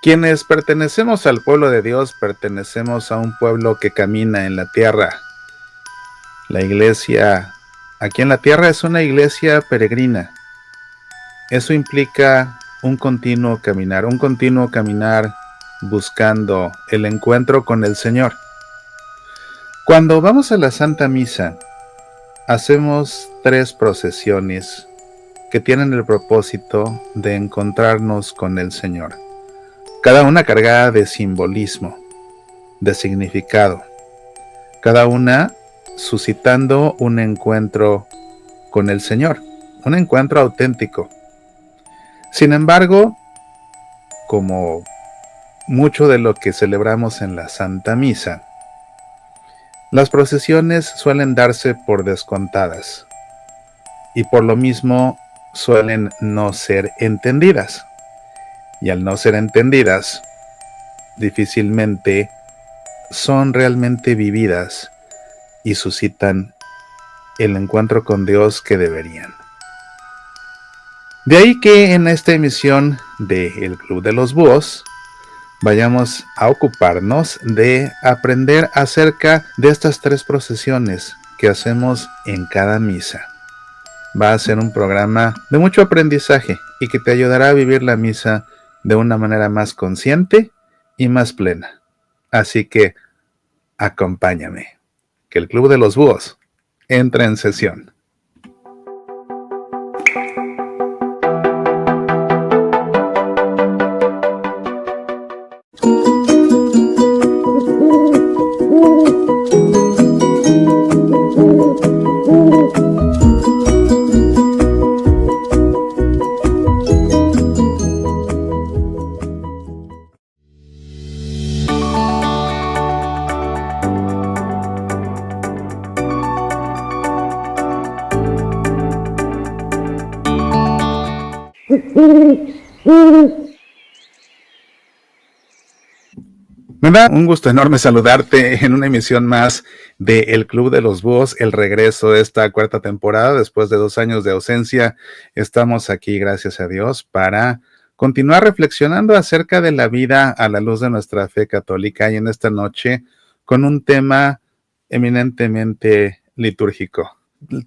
Quienes pertenecemos al pueblo de Dios, pertenecemos a un pueblo que camina en la tierra. La iglesia aquí en la tierra es una iglesia peregrina. Eso implica un continuo caminar buscando el encuentro con el Señor. Cuando vamos a la Santa Misa, hacemos 3 procesiones que tienen el propósito de encontrarnos con el Señor. Cada una cargada de simbolismo, de significado. Cada una suscitando un encuentro con el Señor, un encuentro auténtico. Sin embargo, como mucho de lo que celebramos en la Santa Misa, las procesiones suelen darse por descontadas y por lo mismo suelen no ser entendidas. Y al no ser entendidas, difícilmente son realmente vividas y suscitan el encuentro con Dios que deberían. De ahí que en esta emisión de El Club de los Búhos vayamos a ocuparnos de aprender acerca de estas 3 procesiones que hacemos en cada misa. Va a ser un programa de mucho aprendizaje y que te ayudará a vivir la misa de una manera más consciente y más plena. Así que acompáñame, que el Club de los Búhos entra en sesión. Me da un gusto enorme saludarte en una emisión más de El Club de los Búhos, el regreso de esta 4ª temporada. Después de 2 años de ausencia, estamos aquí, gracias a Dios, para continuar reflexionando acerca de la vida a la luz de nuestra fe católica y en esta noche con un tema eminentemente litúrgico.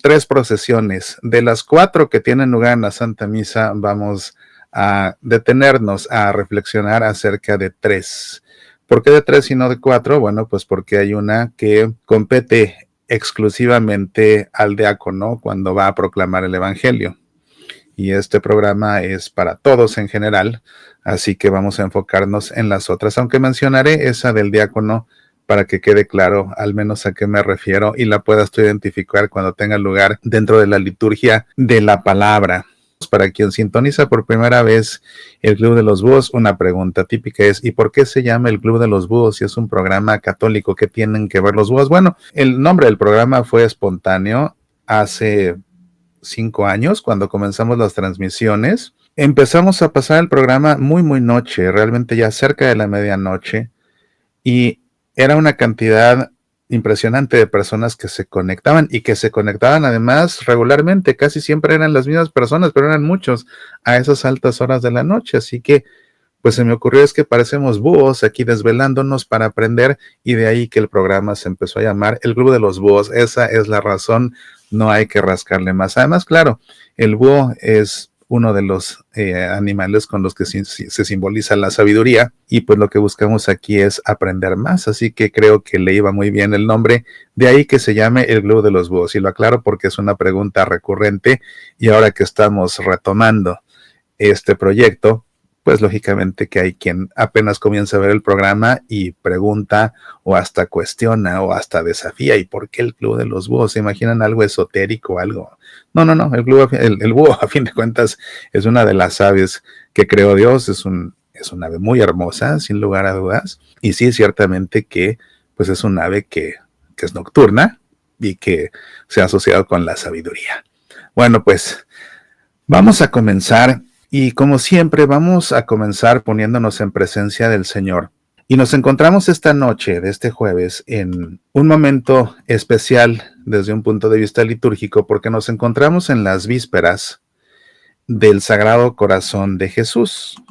3 procesiones. De las 4 que tienen lugar en la Santa Misa, vamos a detenernos a reflexionar acerca de 3. ¿Por qué de 3 y no de 4? Bueno, pues porque hay una que compete exclusivamente al diácono cuando va a proclamar el Evangelio. Y este programa es para todos en general, así que vamos a enfocarnos en las otras, aunque mencionaré esa del diácono para que quede claro al menos a qué me refiero y la puedas tú identificar cuando tenga lugar dentro de la liturgia de la palabra. Para quien sintoniza por primera vez el Club de los Búhos, una pregunta típica es: ¿y por qué se llama el Club de los Búhos si es un programa católico? ¿Qué tienen que ver los búhos? Bueno, el nombre del programa fue espontáneo hace 5 años cuando comenzamos las transmisiones. Empezamos a pasar el programa muy noche, realmente ya cerca de la medianoche, y era una cantidad impresionante de personas que se conectaban y que se conectaban además regularmente. Casi siempre eran las mismas personas, pero eran muchos a esas altas horas de la noche. Así que pues se me ocurrió, es que parecemos búhos aquí desvelándonos para aprender, y de ahí que el programa se empezó a llamar El Club de los Búhos. Esa es la razón, no hay que rascarle más. Además, claro, el búho es uno de los animales con los que se simboliza la sabiduría, y pues lo que buscamos aquí es aprender más, así que creo que le iba muy bien el nombre, de ahí que se llame el Club de los Búhos, y lo aclaro porque es una pregunta recurrente, y ahora que estamos retomando este proyecto, pues lógicamente que hay quien apenas comienza a ver el programa y pregunta o hasta cuestiona o hasta desafía: ¿y por qué el Club de los Búhos? ¿Se imaginan algo esotérico, algo? No, el búho a fin de cuentas es una de las aves que creó Dios, es una ave muy hermosa, sin lugar a dudas, y sí, ciertamente que pues es una ave que es nocturna y que se ha asociado con la sabiduría. Bueno, pues vamos a comenzar. Y como siempre, vamos a comenzar poniéndonos en presencia del Señor. Y nos encontramos esta noche de este jueves en un momento especial desde un punto de vista litúrgico, porque nos encontramos en las vísperas del Sagrado Corazón de Jesús.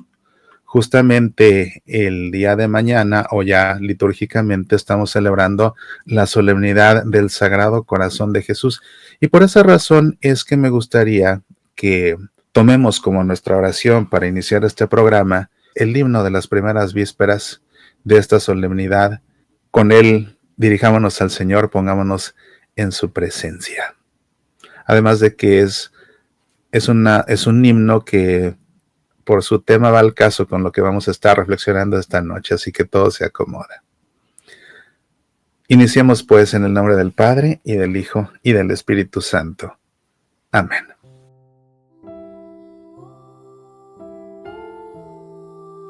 justamente el día de mañana, o ya litúrgicamente, estamos celebrando la solemnidad del Sagrado Corazón de Jesús. Y por esa razón es que me gustaría que tomemos como nuestra oración para iniciar este programa el himno de las primeras vísperas de esta solemnidad. Con él dirijámonos al Señor, pongámonos en su presencia. Además de que es un himno que por su tema va al caso con lo que vamos a estar reflexionando esta noche, así que todo se acomoda. Iniciemos pues en el nombre del Padre, y del Hijo, y del Espíritu Santo. Amén.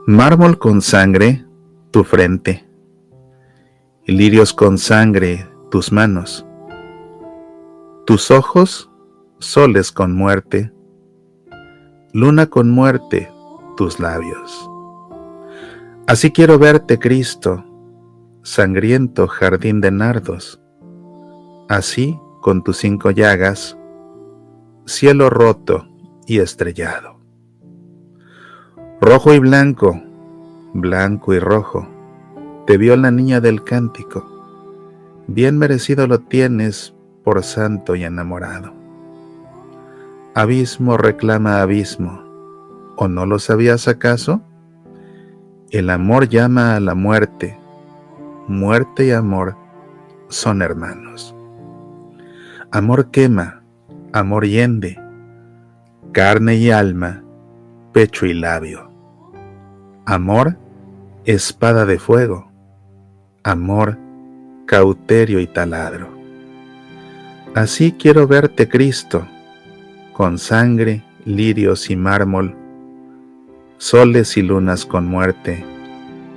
Mármol con sangre, tu frente, y lirios con sangre, tus manos, tus ojos, soles con muerte, luna con muerte, tus labios. Así quiero verte, Cristo, sangriento jardín de nardos, así con tus 5 llagas, cielo roto y estrellado. Rojo y blanco, blanco y rojo, te vio la niña del cántico, bien merecido lo tienes por santo y enamorado. Abismo reclama abismo, ¿o no lo sabías acaso? El amor llama a la muerte, muerte y amor son hermanos. Amor quema, amor hiende, carne y alma, pecho y labio. Amor, espada de fuego, amor, cauterio y taladro. Así quiero verte, Cristo, con sangre, lirios y mármol, soles y lunas con muerte,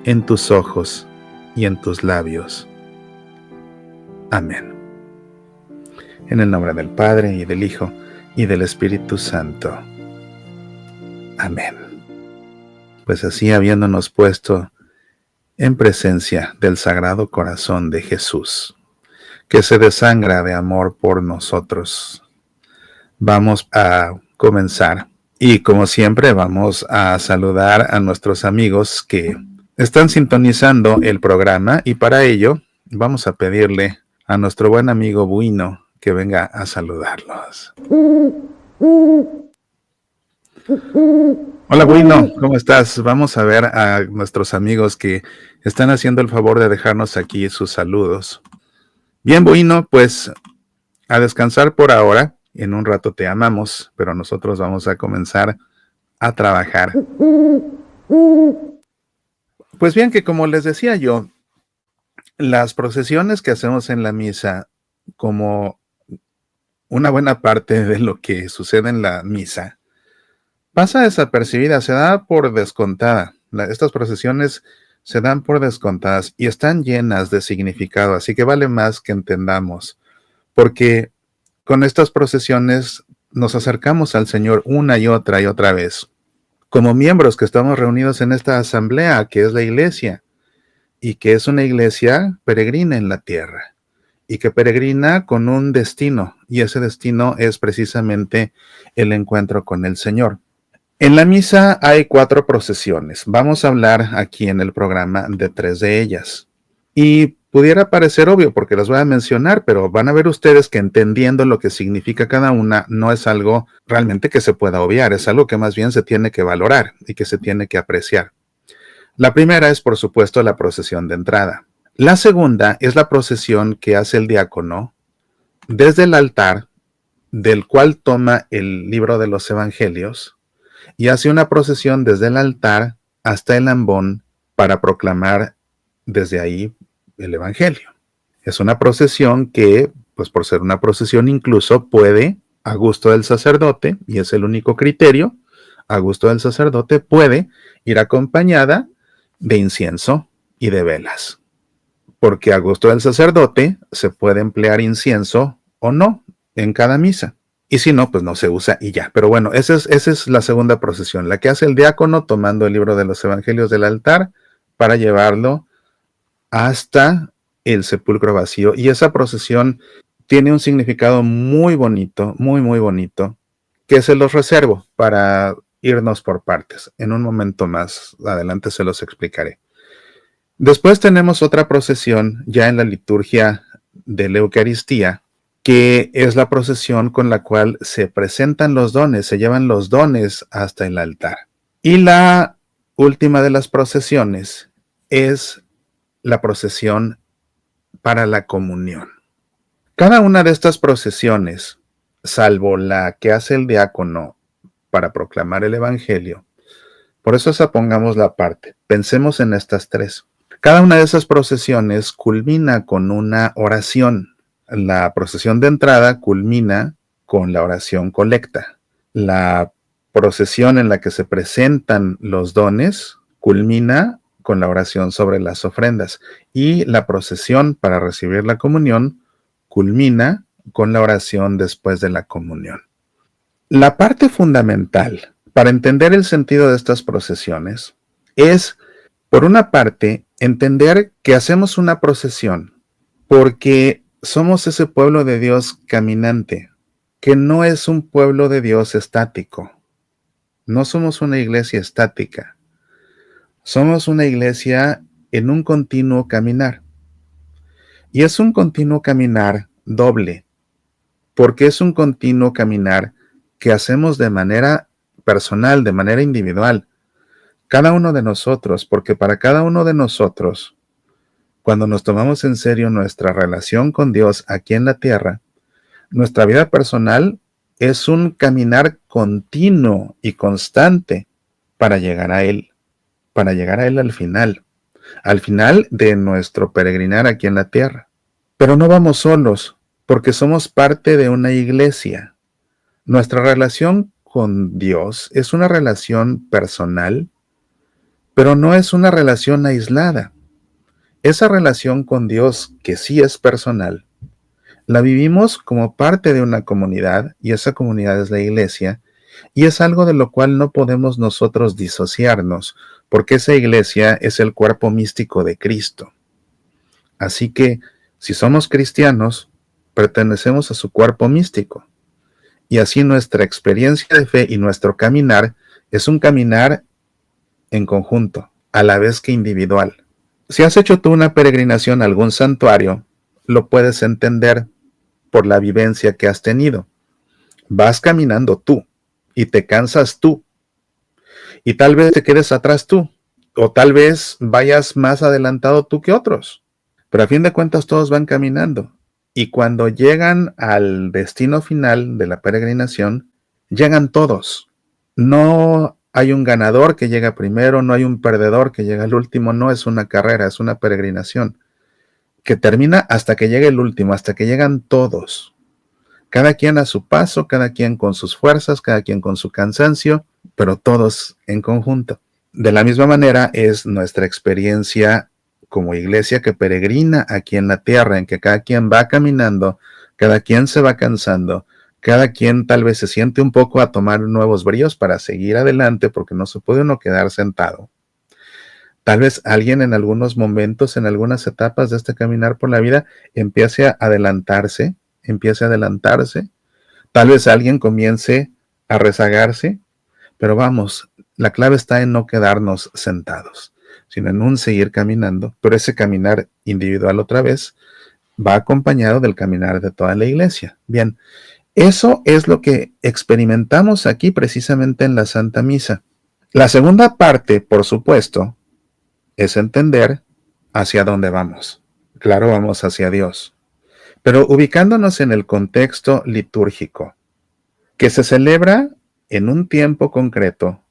en tus ojos y en tus labios. Amén. En el nombre del Padre, y del Hijo, y del Espíritu Santo. Amén. Pues así, habiéndonos puesto en presencia del Sagrado Corazón de Jesús, que se desangra de amor por nosotros, vamos a comenzar. Y como siempre, vamos a saludar a nuestros amigos que están sintonizando el programa, y para ello vamos a pedirle a nuestro buen amigo Buino que venga a saludarlos. Hola Buino, ¿cómo estás? Vamos a ver a nuestros amigos que están haciendo el favor de dejarnos aquí sus saludos. Bien, Buino, pues a descansar por ahora. En un rato te amamos, pero nosotros vamos a comenzar a trabajar. Pues bien, que como les decía yo, las procesiones que hacemos en la misa, como una buena parte de lo que sucede en la misa, pasa desapercibida, se da por descontada. Estas procesiones se dan por descontadas y están llenas de significado, así que vale más que entendamos, porque con estas procesiones nos acercamos al Señor una y otra vez, como miembros que estamos reunidos en esta asamblea que es la iglesia, y que es una iglesia peregrina en la tierra, y que peregrina con un destino, y ese destino es precisamente el encuentro con el Señor. En la misa hay 4 procesiones. Vamos a hablar aquí en el programa de 3 de ellas. Y pudiera parecer obvio porque las voy a mencionar, pero van a ver ustedes que entendiendo lo que significa cada una, no es algo realmente que se pueda obviar, es algo que más bien se tiene que valorar y que se tiene que apreciar. La primera es, por supuesto, la procesión de entrada. La segunda es la procesión que hace el diácono desde el altar, del cual toma el libro de los evangelios, y hace una procesión desde el altar hasta el ambón para proclamar desde ahí el evangelio. Es una procesión que, pues por ser una procesión, incluso puede, a gusto del sacerdote, y es el único criterio, a gusto del sacerdote, puede ir acompañada de incienso y de velas. Porque a gusto del sacerdote se puede emplear incienso o no en cada misa. Y si no, pues no se usa y ya. Pero bueno, esa es la segunda procesión, la que hace el diácono tomando el libro de los evangelios del altar para llevarlo hasta el sepulcro vacío. Y esa procesión tiene un significado muy bonito, muy bonito, que se los reservo para irnos por partes. En un momento más adelante se los explicaré. Después tenemos otra procesión ya en la liturgia de la Eucaristía, que es la procesión con la cual se presentan los dones, se llevan los dones hasta el altar. Y la última de las procesiones es la procesión para la comunión. Cada una de estas procesiones, salvo la que hace el diácono para proclamar el Evangelio, por eso esa pongamos la parte, pensemos en estas tres. Cada una de esas procesiones culmina con una oración. La procesión de entrada culmina con la oración colecta. La procesión en la que se presentan los dones culmina con la oración sobre las ofrendas. Y la procesión para recibir la comunión culmina con la oración después de la comunión. La parte fundamental para entender el sentido de estas procesiones es, por una parte, entender que hacemos una procesión porque somos ese pueblo de Dios caminante, que no es un pueblo de Dios estático. No somos una iglesia estática. Somos una iglesia en un continuo caminar. Y es un continuo caminar doble, porque es un continuo caminar que hacemos de manera personal, de manera individual. Cada uno de nosotros, porque para cada uno de nosotros, cuando nos tomamos en serio nuestra relación con Dios aquí en la tierra, nuestra vida personal es un caminar continuo y constante para llegar a Él al final de nuestro peregrinar aquí en la tierra. Pero no vamos solos, porque somos parte de una iglesia. Nuestra relación con Dios es una relación personal, pero no es una relación aislada. Esa relación con Dios, que sí es personal, la vivimos como parte de una comunidad, y esa comunidad es la iglesia, y es algo de lo cual no podemos nosotros disociarnos, porque esa iglesia es el cuerpo místico de Cristo. Así que, si somos cristianos, pertenecemos a su cuerpo místico, y así nuestra experiencia de fe y nuestro caminar es un caminar en conjunto, a la vez que individual. Si has hecho tú una peregrinación a algún santuario, lo puedes entender por la vivencia que has tenido. Vas caminando tú y te cansas tú, y tal vez te quedes atrás tú, o tal vez vayas más adelantado tú que otros, pero a fin de cuentas todos van caminando, y cuando llegan al destino final de la peregrinación, llegan todos. No hay un ganador que llega primero, no hay un perdedor que llega al último, no es una carrera, es una peregrinación que termina hasta que llegue el último, hasta que llegan todos. Cada quien a su paso, cada quien con sus fuerzas, cada quien con su cansancio, pero todos en conjunto. De la misma manera es nuestra experiencia como iglesia que peregrina aquí en la tierra, en que cada quien va caminando, cada quien se va cansando, cada quien tal vez se siente un poco a tomar nuevos bríos para seguir adelante, porque no se puede uno quedar sentado. Tal vez alguien en algunos momentos, en algunas etapas de este caminar por la vida, empiece a adelantarse, tal vez alguien comience a rezagarse, pero vamos, la clave está en no quedarnos sentados, sino en un seguir caminando, pero ese caminar individual otra vez va acompañado del caminar de toda la iglesia. Bien, eso es lo que experimentamos aquí precisamente en la Santa Misa. La segunda parte, por supuesto, es entender hacia dónde vamos. Claro, vamos hacia Dios, pero ubicándonos en el contexto litúrgico, que se celebra en un tiempo concreto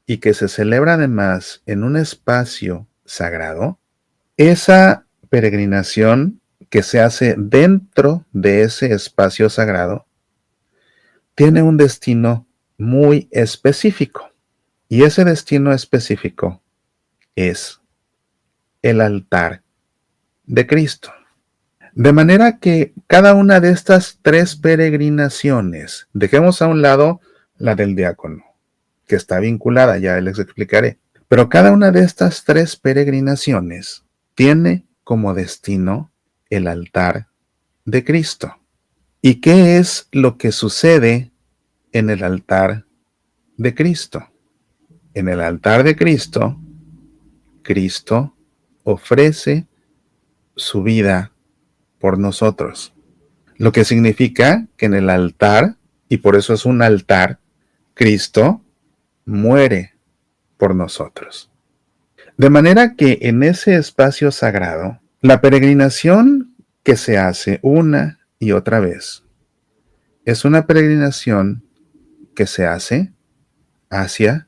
y que se celebra además en un espacio sagrado, esa peregrinación que se hace dentro de ese espacio sagrado tiene un destino muy específico, y ese destino específico es el altar de Cristo. De manera que cada una de estas tres peregrinaciones, dejemos a un lado la del diácono, que está vinculada, ya les explicaré, pero cada una de estas tres peregrinaciones tiene como destino el altar de Cristo. ¿Y qué es lo que sucede en el altar de Cristo? En el altar de Cristo, Cristo ofrece su vida por nosotros. Lo que significa que en el altar, y por eso es un altar, Cristo muere por nosotros. De manera que en ese espacio sagrado, la peregrinación que se hace una y otra vez es una peregrinación que se hace hacia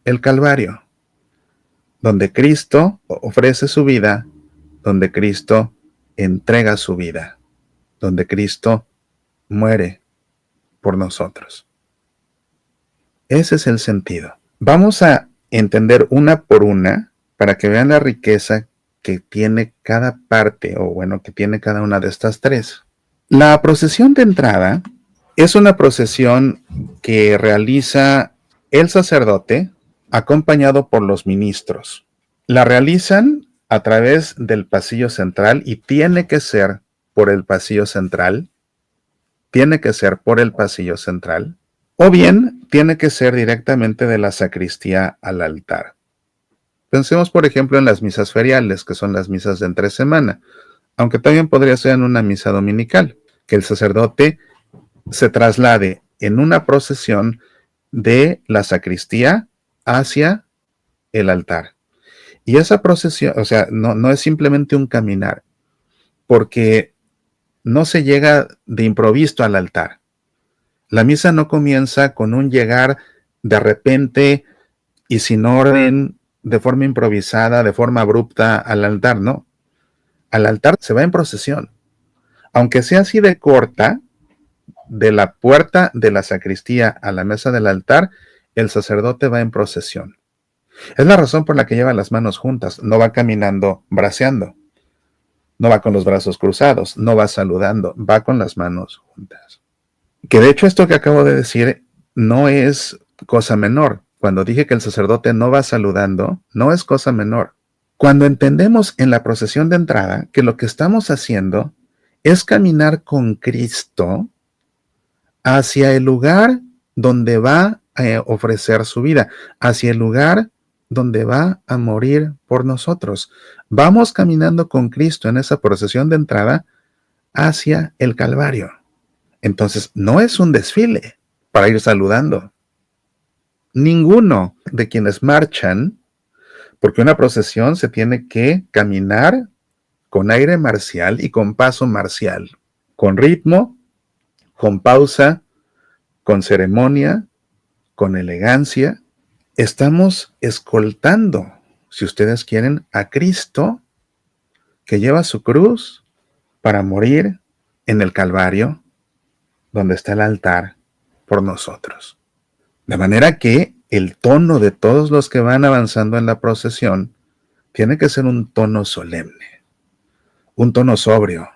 el Calvario, donde Cristo ofrece su vida, donde Cristo entrega su vida, donde Cristo muere por nosotros. Ese es el sentido. Vamos a entender una por una para que vean la riqueza que tiene cada parte, o bueno, que tiene cada una de estas tres. La procesión de entrada es una procesión que realiza el sacerdote acompañado por los ministros. La realizan a través del pasillo central y tiene que ser por el pasillo central. Tiene que ser por el pasillo central. O bien tiene que ser directamente de la sacristía al altar. Pensemos, por ejemplo, en las misas feriales, que son las misas de entre semana, aunque también podría ser en una misa dominical, que el sacerdote se traslade en una procesión de la sacristía hacia el altar. Y esa procesión, o sea, no es simplemente un caminar, porque no se llega de improviso al altar. La misa no comienza con un llegar de repente y sin orden, de forma improvisada, de forma abrupta al altar, no. Al altar se va en procesión. Aunque sea así de corta, de la puerta de la sacristía a la mesa del altar, el sacerdote va en procesión. Es la razón por la que lleva las manos juntas, no va caminando braceando, no va con los brazos cruzados, no va saludando, va con las manos juntas. Que de hecho esto que acabo de decir no es cosa menor. Cuando dije que el sacerdote no va saludando, no es cosa menor. Cuando entendemos en la procesión de entrada que lo que estamos haciendo es caminar con Cristo hacia el lugar donde va a ofrecer su vida, hacia el lugar donde va a morir por nosotros. Vamos caminando con Cristo en esa procesión de entrada hacia el Calvario. Entonces, no es un desfile para ir saludando. Ninguno de quienes marchan, porque una procesión se tiene que caminar con aire marcial y con paso marcial, con ritmo, con pausa, con ceremonia, con elegancia. Estamos escoltando, si ustedes quieren, a Cristo que lleva su cruz para morir en el Calvario, donde está el altar por nosotros. De manera que el tono de todos los que van avanzando en la procesión tiene que ser un tono solemne, un tono sobrio,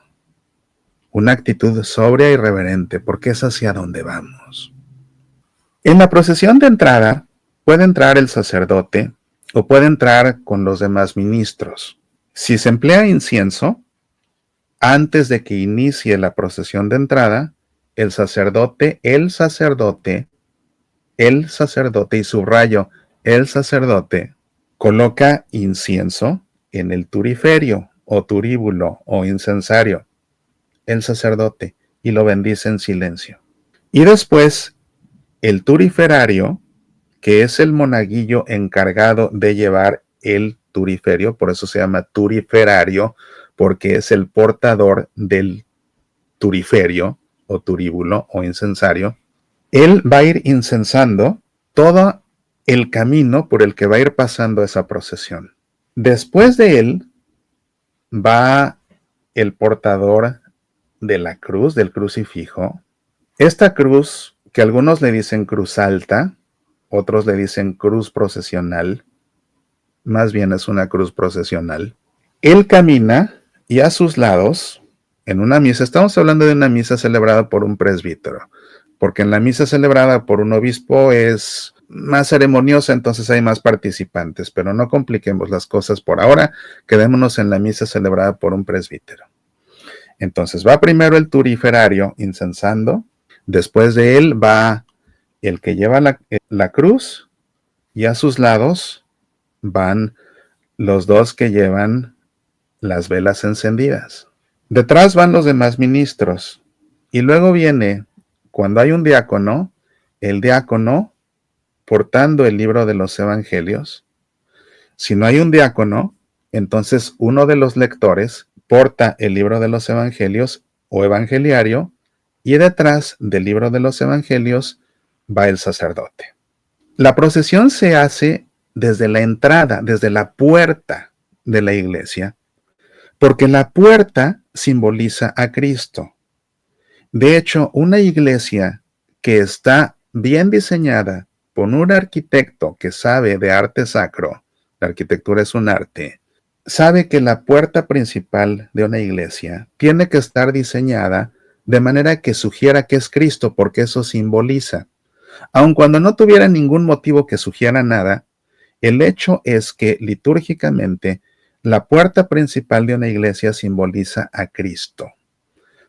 una actitud sobria y reverente, porque es hacia donde vamos. En la procesión de entrada puede entrar el sacerdote o puede entrar con los demás ministros. Si se emplea incienso, antes de que inicie la procesión de entrada, el sacerdote, y subrayo, el sacerdote, coloca incienso en el turiferio o turíbulo o incensario, el sacerdote, y lo bendice en silencio. Y después, el turiferario, que es el monaguillo encargado de llevar el turiferio, por eso se llama turiferario, porque es el portador del turiferio o turíbulo o incensario. Él va a ir incensando todo el camino por el que va a ir pasando esa procesión. Después de él va el portador de la cruz, del crucifijo. Esta cruz, que algunos le dicen cruz alta, otros le dicen cruz procesional, más bien es una cruz procesional. Él camina y a sus lados, en una misa, estamos hablando de una misa celebrada por un presbítero, porque en la misa celebrada por un obispo es más ceremoniosa, entonces hay más participantes, pero no compliquemos las cosas por ahora, quedémonos en la misa celebrada por un presbítero. Entonces va primero el turiferario incensando, después de él va el que lleva la cruz y a sus lados van los dos que llevan las velas encendidas. Detrás van los demás ministros y luego viene, cuando hay un diácono, el diácono portando el libro de los evangelios. Si no hay un diácono, entonces uno de los lectores porta el libro de los evangelios o evangeliario y detrás del libro de los evangelios va el sacerdote. La procesión se hace desde la entrada, desde la puerta de la iglesia, porque la puerta simboliza a Cristo. De hecho, una iglesia que está bien diseñada por un arquitecto que sabe de arte sacro, la arquitectura es un arte, sabe que la puerta principal de una iglesia tiene que estar diseñada de manera que sugiera que es Cristo, porque eso simboliza. Aun cuando no tuviera ningún motivo que sugiera nada, el hecho es que litúrgicamente la puerta principal de una iglesia simboliza a Cristo,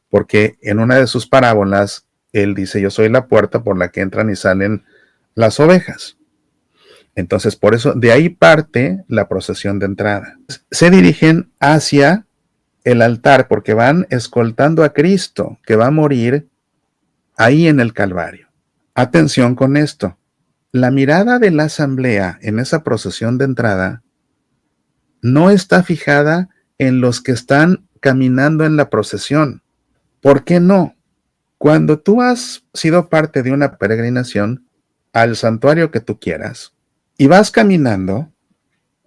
porque en una de sus parábolas él dice: yo soy la puerta por la que entran y salen las ovejas. Entonces, por eso, de ahí parte la procesión de entrada. Se dirigen hacia el altar porque van escoltando a Cristo, que va a morir ahí en el Calvario. Atención con esto. La mirada de la asamblea en esa procesión de entrada no está fijada en los que están caminando en la procesión. ¿Por qué no? Cuando tú has sido parte de una peregrinación al santuario que tú quieras y vas caminando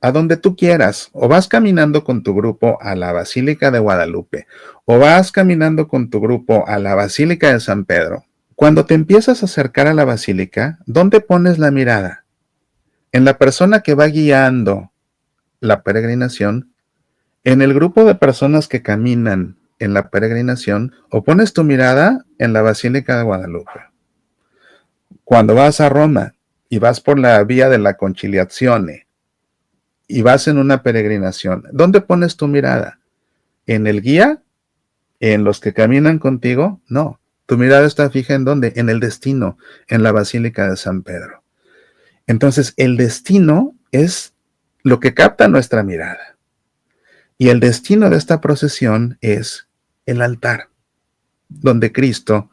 a donde tú quieras, o vas caminando con tu grupo a la Basílica de Guadalupe, o vas caminando con tu grupo a la Basílica de San Pedro, cuando te empiezas a acercar a la basílica, ¿dónde pones la mirada? ¿En la persona que va guiando la peregrinación? ¿En el grupo de personas que caminan en la peregrinación? ¿O pones tu mirada en la Basílica de Guadalupe? Cuando vas a Roma y vas por la vía de la Conciliazione y vas en una peregrinación, ¿dónde pones tu mirada? ¿En el guía? ¿En los que caminan contigo? No. Tu mirada está fija ¿en dónde? En el destino, en la Basílica de San Pedro. Entonces, el destino es lo que capta nuestra mirada. Y el destino de esta procesión es el altar, donde Cristo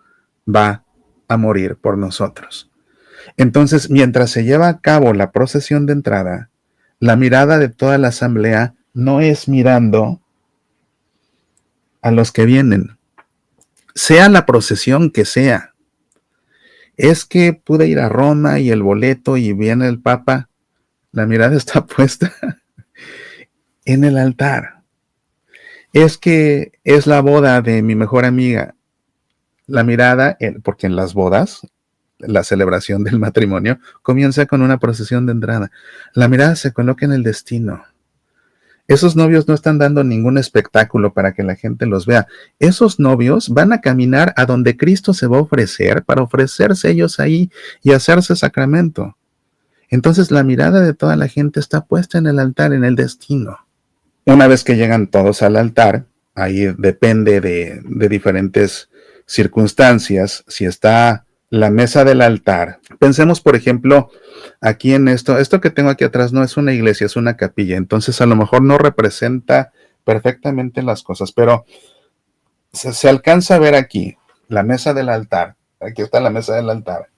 va a morir por nosotros. Entonces, mientras se lleva a cabo la procesión de entrada, la mirada de toda la asamblea no es mirando a los que vienen, sea la procesión que sea. Es que pude ir a Roma y el boleto y viene el Papa. La mirada está puesta en el altar. Es que es la boda de mi mejor amiga. La mirada, porque en las bodas, la celebración del matrimonio comienza con una procesión de entrada. La mirada se coloca en el destino. Esos novios no están dando ningún espectáculo para que la gente los vea. Esos novios van a caminar a donde Cristo se va a ofrecer para ofrecerse ellos ahí y hacerse sacramento. Entonces la mirada de toda la gente está puesta en el altar, en el destino. Una vez que llegan todos al altar, ahí depende de diferentes circunstancias. Si está la mesa del altar, pensemos por ejemplo aquí en esto que tengo aquí atrás no es una iglesia, es una capilla, entonces a lo mejor no representa perfectamente las cosas, pero se alcanza a ver aquí la mesa del altar. Aquí está la mesa del altar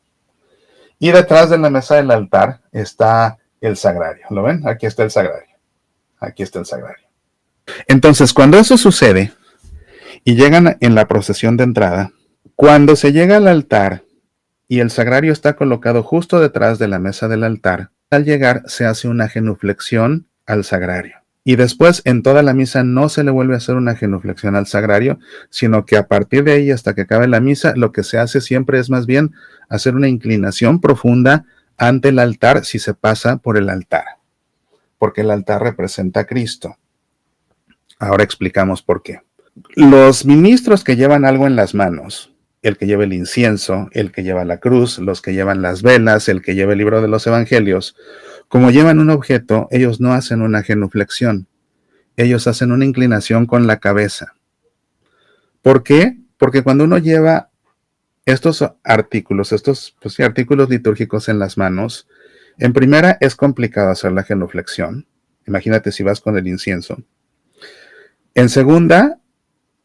y detrás de la mesa del altar está el sagrario. ¿Lo ven? Aquí está el sagrario. Aquí está el sagrario. Entonces, cuando eso sucede y llegan en la procesión de entrada, cuando se llega al altar y el sagrario está colocado justo detrás de la mesa del altar, al llegar se hace una genuflexión al sagrario. Y después en toda la misa no se le vuelve a hacer una genuflexión al sagrario, sino que a partir de ahí hasta que acabe la misa, lo que se hace siempre es más bien hacer una inclinación profunda ante el altar si se pasa por el altar, porque el altar representa a Cristo. Ahora explicamos por qué. Los ministros que llevan algo en las manos, el que lleva el incienso, el que lleva la cruz, los que llevan las velas, el que lleva el libro de los evangelios, como llevan un objeto, ellos no hacen una genuflexión, ellos hacen una inclinación con la cabeza. ¿Por qué? Porque cuando uno lleva estos artículos, artículos litúrgicos en las manos, En primera, es complicado hacer la genuflexión. Imagínate si vas con el incienso. En segunda,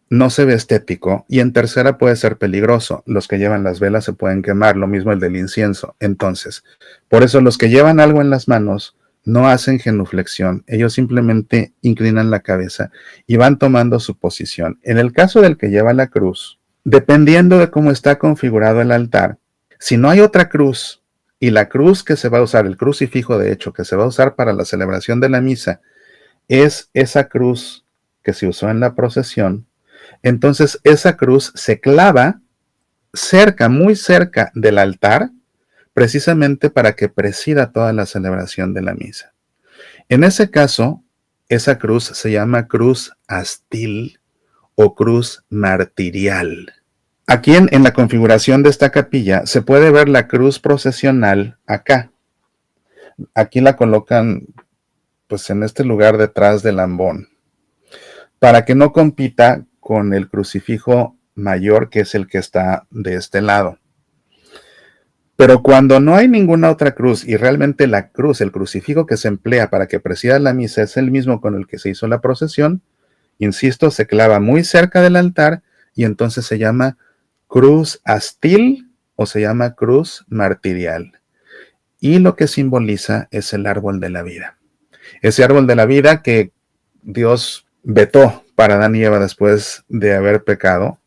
no se ve estético. Y en tercera, puede ser peligroso. Los que llevan las velas se pueden quemar, lo mismo el del incienso. Entonces, por eso los que llevan algo en las manos no hacen genuflexión. Ellos simplemente inclinan la cabeza y van tomando su posición. En el caso del que lleva la cruz, dependiendo de cómo está configurado el altar, si no hay otra cruz y la cruz que se va a usar, el crucifijo de hecho que se va a usar para la celebración de la misa, es esa cruz que se usó en la procesión, entonces esa cruz se clava cerca, muy cerca del altar, precisamente para que presida toda la celebración de la misa. En ese caso, esa cruz se llama cruz astil o cruz martirial. Aquí en la configuración de esta capilla se puede ver la cruz procesional acá. Aquí la colocan pues en este lugar detrás del ambón, para que no compita con el crucifijo mayor, que es el que está de este lado. Pero cuando no hay ninguna otra cruz y realmente la cruz, el crucifijo que se emplea para que presida la misa es el mismo con el que se hizo la procesión, insisto, se clava muy cerca del altar y entonces se llama cruz astil o se llama cruz martirial. Y lo que simboliza es el árbol de la vida. Ese árbol de la vida que Dios vetó para Adán y Eva después de haber pecado,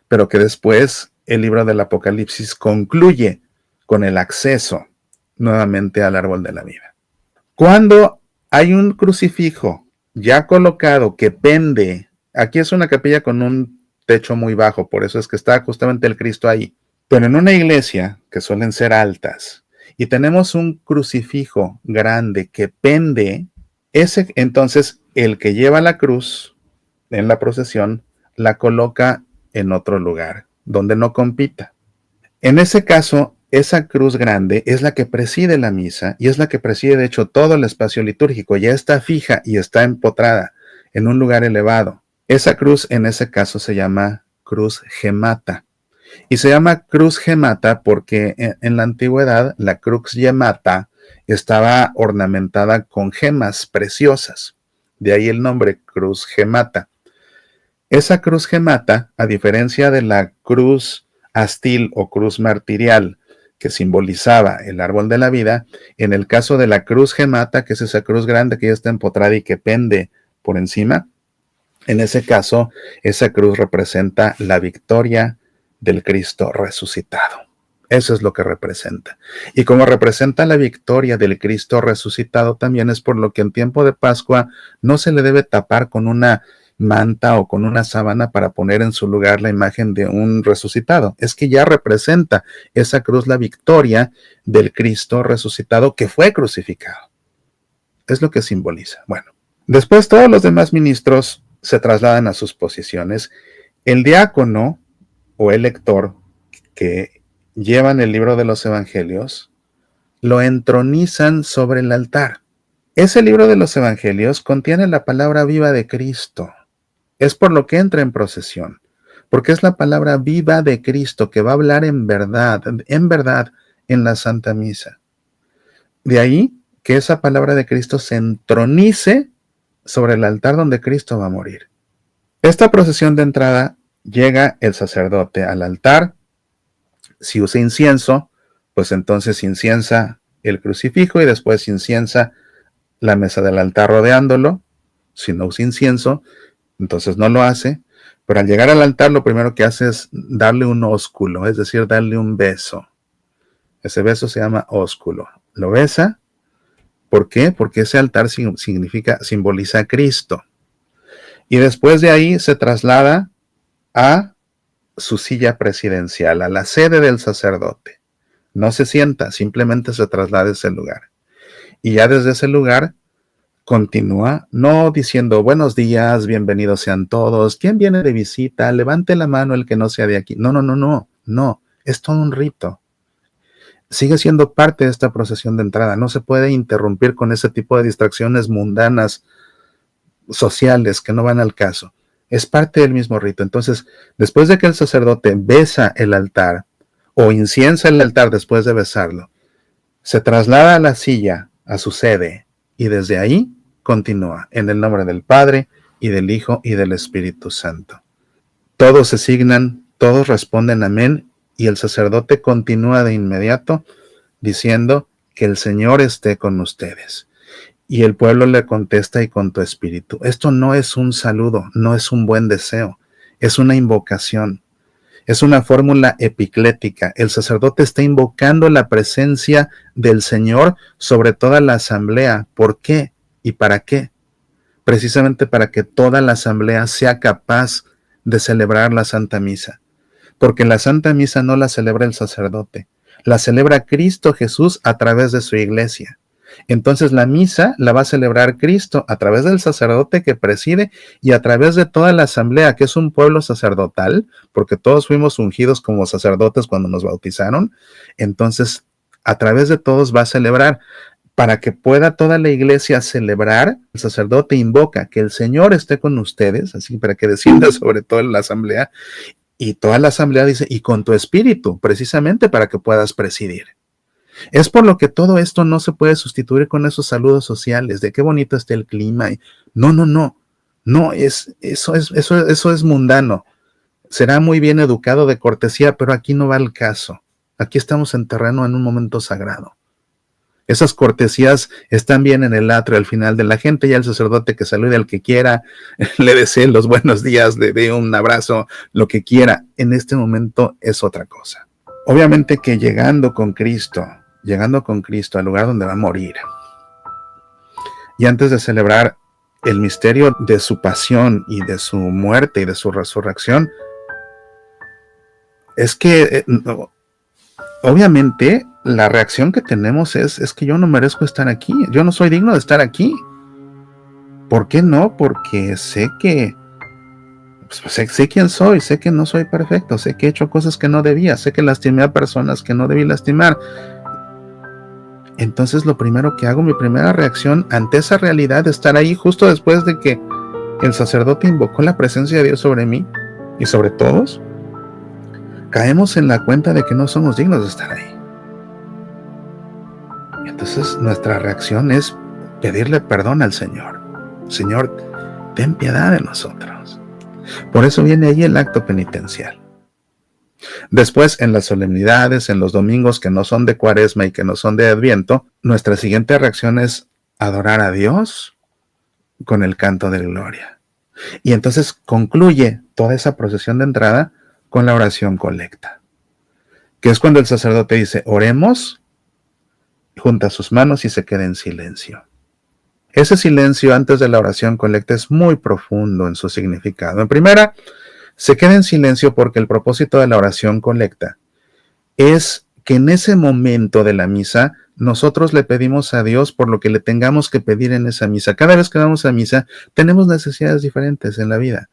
pero que después el libro del Apocalipsis concluye con el acceso nuevamente al árbol de la vida. Cuando hay un crucifijo ya colocado que pende, aquí es una capilla con un techo muy bajo, por eso es que está justamente el Cristo ahí, pero en una iglesia que suelen ser altas y tenemos un crucifijo grande que pende, ese entonces el que lleva la cruz en la procesión la coloca en otro lugar donde no compita. En ese caso, esa cruz grande es la que preside la misa y es la que preside de hecho todo el espacio litúrgico. Ya está fija y está empotrada en un lugar elevado. Esa cruz en ese caso se llama cruz gemata. Y se llama cruz gemata porque en la antigüedad la crux gemata estaba ornamentada con gemas preciosas. De ahí el nombre cruz gemata. Esa cruz gemata, a diferencia de la cruz astil o cruz martirial que simbolizaba el árbol de la vida, en el caso de la cruz gemata, que es esa cruz grande que ya está empotrada y que pende por encima, en ese caso, esa cruz representa la victoria del Cristo resucitado. Eso es lo que representa. Y como representa la victoria del Cristo resucitado, también es por lo que en tiempo de Pascua no se le debe tapar con una manta o con una sábana para poner en su lugar la imagen de un resucitado. Es que ya representa esa cruz la victoria del Cristo resucitado que fue crucificado. Es lo que simboliza. Bueno, después todos los demás ministros se trasladan a sus posiciones. El diácono o el lector que llevan el libro de los evangelios lo entronizan sobre el altar. Ese libro de los evangelios contiene la palabra viva de Cristo. Es por lo que entra en procesión, porque es la palabra viva de Cristo que va a hablar en verdad en la Santa Misa. De ahí que esa palabra de Cristo se entronice sobre el altar donde Cristo va a morir. Esta procesión de entrada llega el sacerdote al altar. Si usa incienso, pues entonces inciensa el crucifijo y después inciensa la mesa del altar rodeándolo. Si no usa incienso, entonces no lo hace. Pero al llegar al altar lo primero que hace es darle un ósculo, es decir, darle un beso. Ese beso se llama ósculo. Lo besa. ¿Por qué? Porque ese altar simboliza a Cristo. Y después de ahí se traslada a su silla presidencial, a la sede del sacerdote. No se sienta, simplemente se traslada a ese lugar. Y ya desde ese lugar continúa, no diciendo buenos días, bienvenidos sean todos, ¿quién viene de visita? Levante la mano el que no sea de aquí. No, es todo un rito. Sigue siendo parte de esta procesión de entrada, no se puede interrumpir con ese tipo de distracciones mundanas, sociales, que no van al caso. Es parte del mismo rito. Entonces, después de que el sacerdote besa el altar o inciensa el altar después de besarlo, Se traslada a la silla, a su sede, y desde ahí continúa, en el nombre del Padre, y del Hijo, y del Espíritu Santo. Todos se signan, todos responden amén, y el sacerdote continúa de inmediato diciendo que el Señor esté con ustedes. Y el pueblo le contesta, y con tu espíritu. Esto no es un saludo, no es un buen deseo, es una invocación. Es una fórmula epiclética. El sacerdote está invocando la presencia del Señor sobre toda la asamblea. ¿Por qué y para qué? Precisamente para que toda la asamblea sea capaz de celebrar la Santa Misa. Porque la Santa Misa no la celebra el sacerdote, la celebra Cristo Jesús a través de su iglesia. Entonces la misa la va a celebrar Cristo a través del sacerdote que preside y a través de toda la asamblea, que es un pueblo sacerdotal, porque todos fuimos ungidos como sacerdotes cuando nos bautizaron. Entonces, a través de todos va a celebrar. Para que pueda toda la iglesia celebrar, el sacerdote invoca que el Señor esté con ustedes, así para que descienda sobre toda la asamblea, y toda la asamblea dice, y con tu espíritu, precisamente para que puedas presidir. Es por lo que todo esto no se puede sustituir con esos saludos sociales de qué bonito está el clima. No, no, no. No, eso es mundano. Será muy bien educado de cortesía, pero aquí no va el caso. Aquí estamos en terreno en un momento sagrado. Esas cortesías están bien en el atrio al final de la gente, ya el sacerdote que salude al que quiera, le desee los buenos días, le dé un abrazo, lo que quiera. En este momento es otra cosa. Obviamente que llegando con Cristo al lugar donde va a morir, y antes de celebrar el misterio de su pasión y de su muerte y de su resurrección, es que obviamente la reacción que tenemos es que yo no merezco estar aquí, yo no soy digno de estar aquí. ¿Por qué no? Porque sé que sé quién soy, sé que no soy perfecto, sé que he hecho cosas que no debía, sé que lastimé a personas que no debí lastimar. Entonces lo primero que hago, mi primera reacción ante esa realidad de estar ahí justo después de que el sacerdote invocó la presencia de Dios sobre mí y sobre todos, caemos en la cuenta de que no somos dignos de estar ahí. Entonces nuestra reacción es pedirle perdón al Señor. Señor, ten piedad de nosotros. Por eso viene ahí el acto penitencial. Después, en las solemnidades, en los domingos que no son de Cuaresma y que no son de Adviento, nuestra siguiente reacción es adorar a Dios con el canto de gloria. Y entonces concluye toda esa procesión de entrada con la oración colecta, que es cuando el sacerdote dice, oremos, junta sus manos y se queda en silencio. Ese silencio antes de la oración colecta es muy profundo en su significado. En primera, se queda en silencio porque el propósito de la oración colecta es que en ese momento de la misa nosotros le pedimos a Dios por lo que le tengamos que pedir en esa misa. Cada vez que vamos a misa tenemos necesidades diferentes en la vida.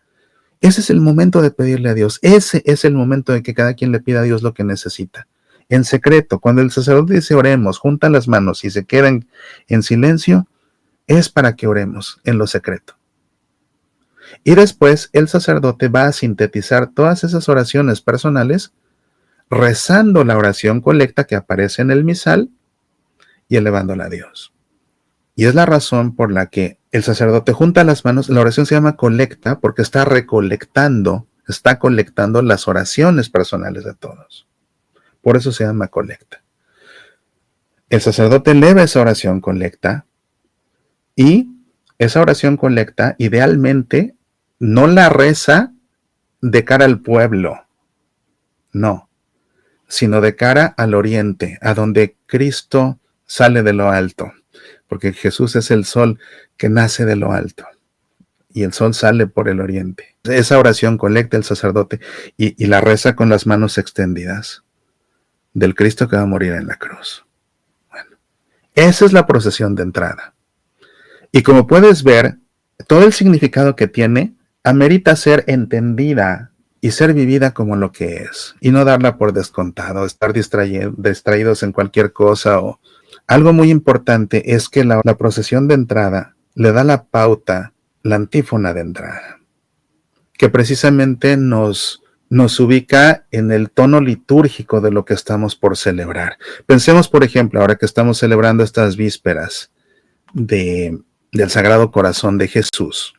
Ese es el momento de pedirle a Dios. Ese es el momento de que cada quien le pida a Dios lo que necesita. En secreto, cuando el sacerdote dice oremos, junta las manos y se quedan en silencio, es para que oremos en lo secreto. Y después el sacerdote va a sintetizar todas esas oraciones personales rezando la oración colecta que aparece en el misal y elevándola a Dios. Y es la razón por la que el sacerdote junta las manos. La oración se llama colecta porque está colectando las oraciones personales de todos. Por eso se llama colecta. El sacerdote eleva esa oración colecta y esa oración colecta idealmente no la reza de cara al pueblo, no, sino de cara al oriente, a donde Cristo sale de lo alto, porque Jesús es el sol que nace de lo alto y el sol sale por el oriente. Esa oración colecta el sacerdote y la reza con las manos extendidas del Cristo que va a morir en la cruz. Bueno, esa es la procesión de entrada. Y como puedes ver, todo el significado que tiene amerita ser entendida y ser vivida como lo que es, y no darla por descontado, estar distraídos en cualquier cosa. O algo muy importante es que la procesión de entrada le da la pauta, la antífona de entrada, que precisamente nos nos ubica en el tono litúrgico de lo que estamos por celebrar. Pensemos, por ejemplo, ahora que estamos celebrando estas vísperas del Sagrado Corazón de Jesús.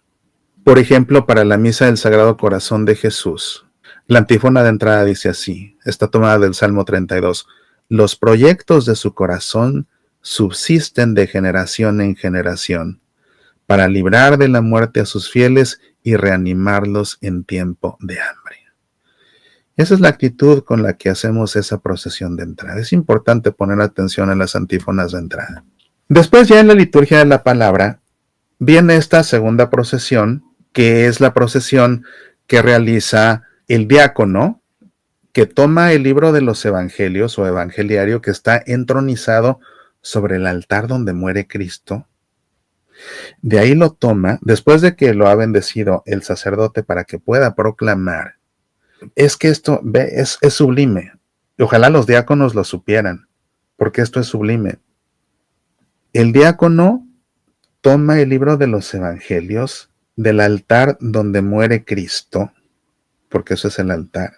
Por ejemplo, para la misa del Sagrado Corazón de Jesús, la antífona de entrada dice así, está tomada del Salmo 32, los proyectos de su corazón subsisten de generación en generación, para librar de la muerte a sus fieles y reanimarlos en tiempo de hambre. Esa es la actitud con la que hacemos esa procesión de entrada. Es importante poner atención a las antífonas de entrada. Después, ya en la liturgia de la palabra, viene esta segunda procesión, que es la procesión que realiza el diácono, que toma el libro de los evangelios o evangeliario que está entronizado sobre el altar donde muere Cristo. De ahí lo toma, después de que lo ha bendecido el sacerdote para que pueda proclamar. Es que esto es sublime. Y ojalá los diáconos lo supieran, porque esto es sublime. El diácono toma el libro de los evangelios del altar donde muere Cristo, porque eso es el altar,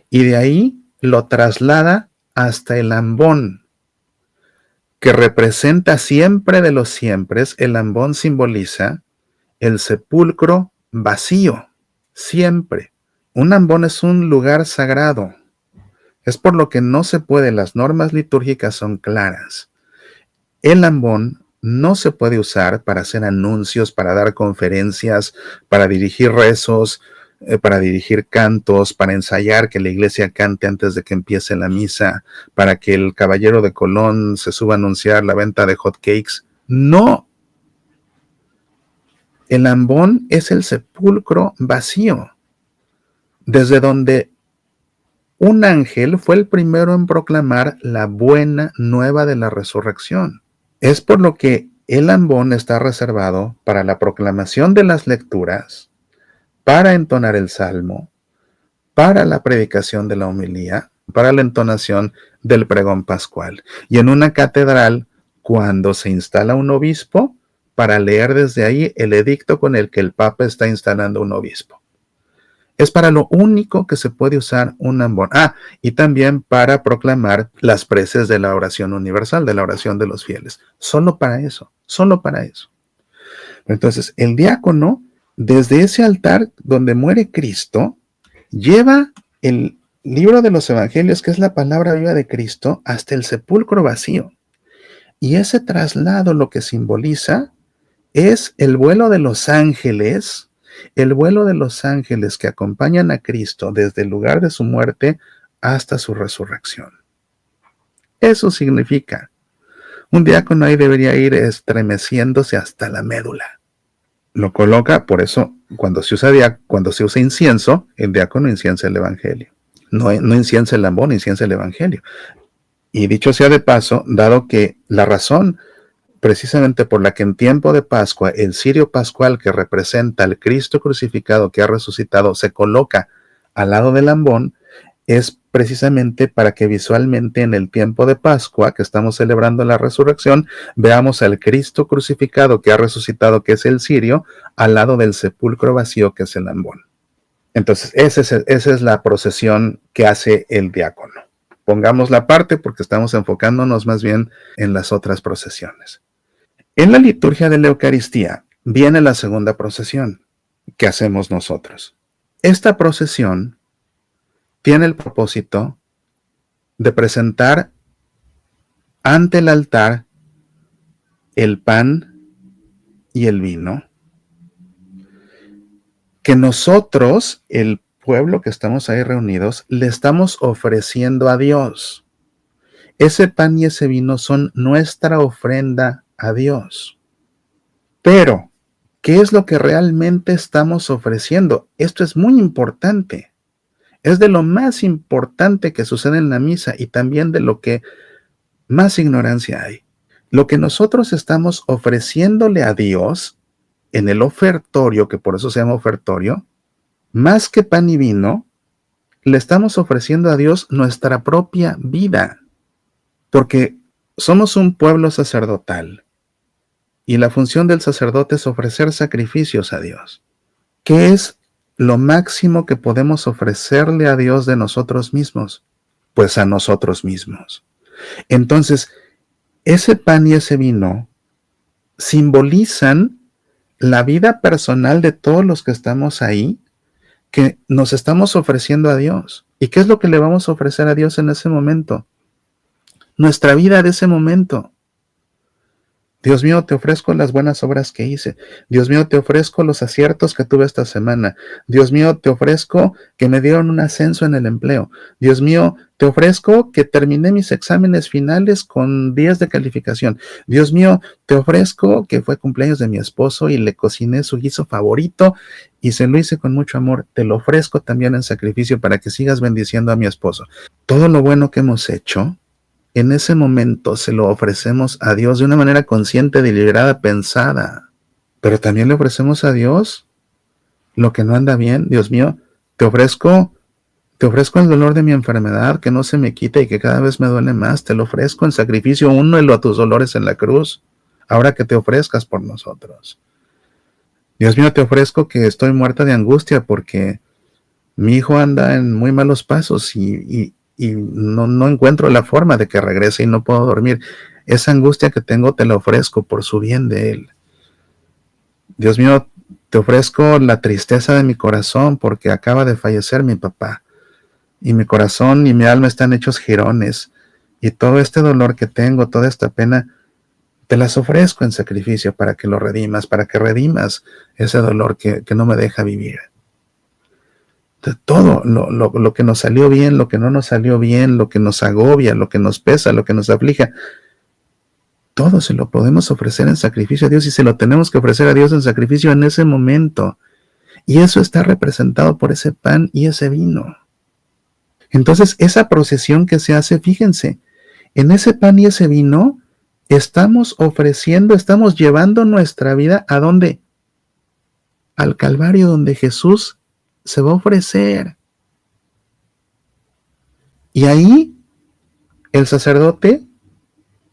y de ahí lo traslada hasta el ambón, que representa siempre de los siempres. El ambón simboliza el sepulcro vacío, siempre. Un ambón es un lugar sagrado. Es por lo que no se puede, las normas litúrgicas son claras. El ambón no se puede usar para hacer anuncios, para dar conferencias, para dirigir rezos, para dirigir cantos, para ensayar que la iglesia cante antes de que empiece la misa, para que el caballero de Colón se suba a anunciar la venta de hot cakes. No. El ambón es el sepulcro vacío, desde donde un ángel fue el primero en proclamar la buena nueva de la resurrección. Es por lo que el ambón está reservado para la proclamación de las lecturas, para entonar el salmo, para la predicación de la homilía, para la entonación del pregón pascual. Y en una catedral, cuando se instala un obispo, para leer desde ahí el edicto con el que el Papa está instalando un obispo. Es para lo único que se puede usar un ambón. Y también para proclamar las preces de la oración universal, de la oración de los fieles. Solo para eso, solo para eso. Entonces, el diácono, desde ese altar donde muere Cristo, lleva el libro de los evangelios, que es la palabra viva de Cristo, hasta el sepulcro vacío. Y ese traslado lo que simboliza es el vuelo de los ángeles, que acompañan a Cristo desde el lugar de su muerte hasta su resurrección. Eso significa. Un diácono ahí debería ir estremeciéndose hasta la médula. Lo coloca, por eso, cuando se usa incienso, el diácono inciensa el evangelio. No inciensa el ambón, inciensa el evangelio. Y dicho sea de paso, dado que la razón precisamente por la que en tiempo de Pascua el cirio pascual, que representa al Cristo crucificado que ha resucitado, se coloca al lado del ambón, es precisamente para que visualmente en el tiempo de Pascua, que estamos celebrando la resurrección, veamos al Cristo crucificado que ha resucitado, que es el cirio, al lado del sepulcro vacío, que es el ambón. Entonces, esa es la procesión que hace el diácono. Pongamos la parte porque estamos enfocándonos más bien en las otras procesiones. En la liturgia de la Eucaristía viene la segunda procesión que hacemos nosotros. Esta procesión tiene el propósito de presentar ante el altar el pan y el vino, que nosotros, el pueblo que estamos ahí reunidos, le estamos ofreciendo a Dios. Ese pan y ese vino son nuestra ofrenda a Dios. Pero, ¿qué es lo que realmente estamos ofreciendo? Esto es muy importante. Es de lo más importante que sucede en la misa y también de lo que más ignorancia hay. Lo que nosotros estamos ofreciéndole a Dios en el ofertorio, que por eso se llama ofertorio, más que pan y vino, le estamos ofreciendo a Dios nuestra propia vida, porque somos un pueblo sacerdotal y la función del sacerdote es ofrecer sacrificios a Dios. ¿Qué es lo máximo que podemos ofrecerle a Dios de nosotros mismos? Pues a nosotros mismos. Entonces, ese pan y ese vino simbolizan la vida personal de todos los que estamos ahí, que nos estamos ofreciendo a Dios. ¿Y qué es lo que le vamos a ofrecer a Dios en ese momento? Nuestra vida de ese momento. Dios mío, te ofrezco las buenas obras que hice. Dios mío, te ofrezco los aciertos que tuve esta semana. Dios mío, te ofrezco que me dieron un ascenso en el empleo. Dios mío, te ofrezco que terminé mis exámenes finales con 10 de calificación. Dios mío, te ofrezco que fue cumpleaños de mi esposo y le cociné su guiso favorito y se lo hice con mucho amor. Te lo ofrezco también en sacrificio para que sigas bendiciendo a mi esposo. Todo lo bueno que hemos hecho, en ese momento se lo ofrecemos a Dios de una manera consciente, deliberada, pensada. Pero también le ofrecemos a Dios lo que no anda bien. Dios mío, te ofrezco el dolor de mi enfermedad, que no se me quita y que cada vez me duele más. Te lo ofrezco en sacrificio, únelo a tus dolores en la cruz, ahora que te ofrezcas por nosotros. Dios mío, te ofrezco que estoy muerta de angustia porque mi hijo anda en muy malos pasos y no encuentro la forma de que regrese y no puedo dormir. Esa angustia que tengo te la ofrezco por su bien de él. Dios mío, te ofrezco la tristeza de mi corazón porque acaba de fallecer mi papá. Y mi corazón y mi alma están hechos jirones. Y todo este dolor que tengo, toda esta pena, te las ofrezco en sacrificio para que lo redimas, para que redimas ese dolor que no me deja vivir. Todo lo que nos salió bien, lo que no nos salió bien, lo que nos agobia, lo que nos pesa, lo que nos aflige, todo se lo podemos ofrecer en sacrificio a Dios y se lo tenemos que ofrecer a Dios en sacrificio en ese momento. Y eso está representado por ese pan y ese vino. Entonces, esa procesión que se hace, fíjense, en ese pan y ese vino estamos ofreciendo, estamos llevando nuestra vida ¿a dónde? Al Calvario, donde Jesús se va a ofrecer. Y ahí el sacerdote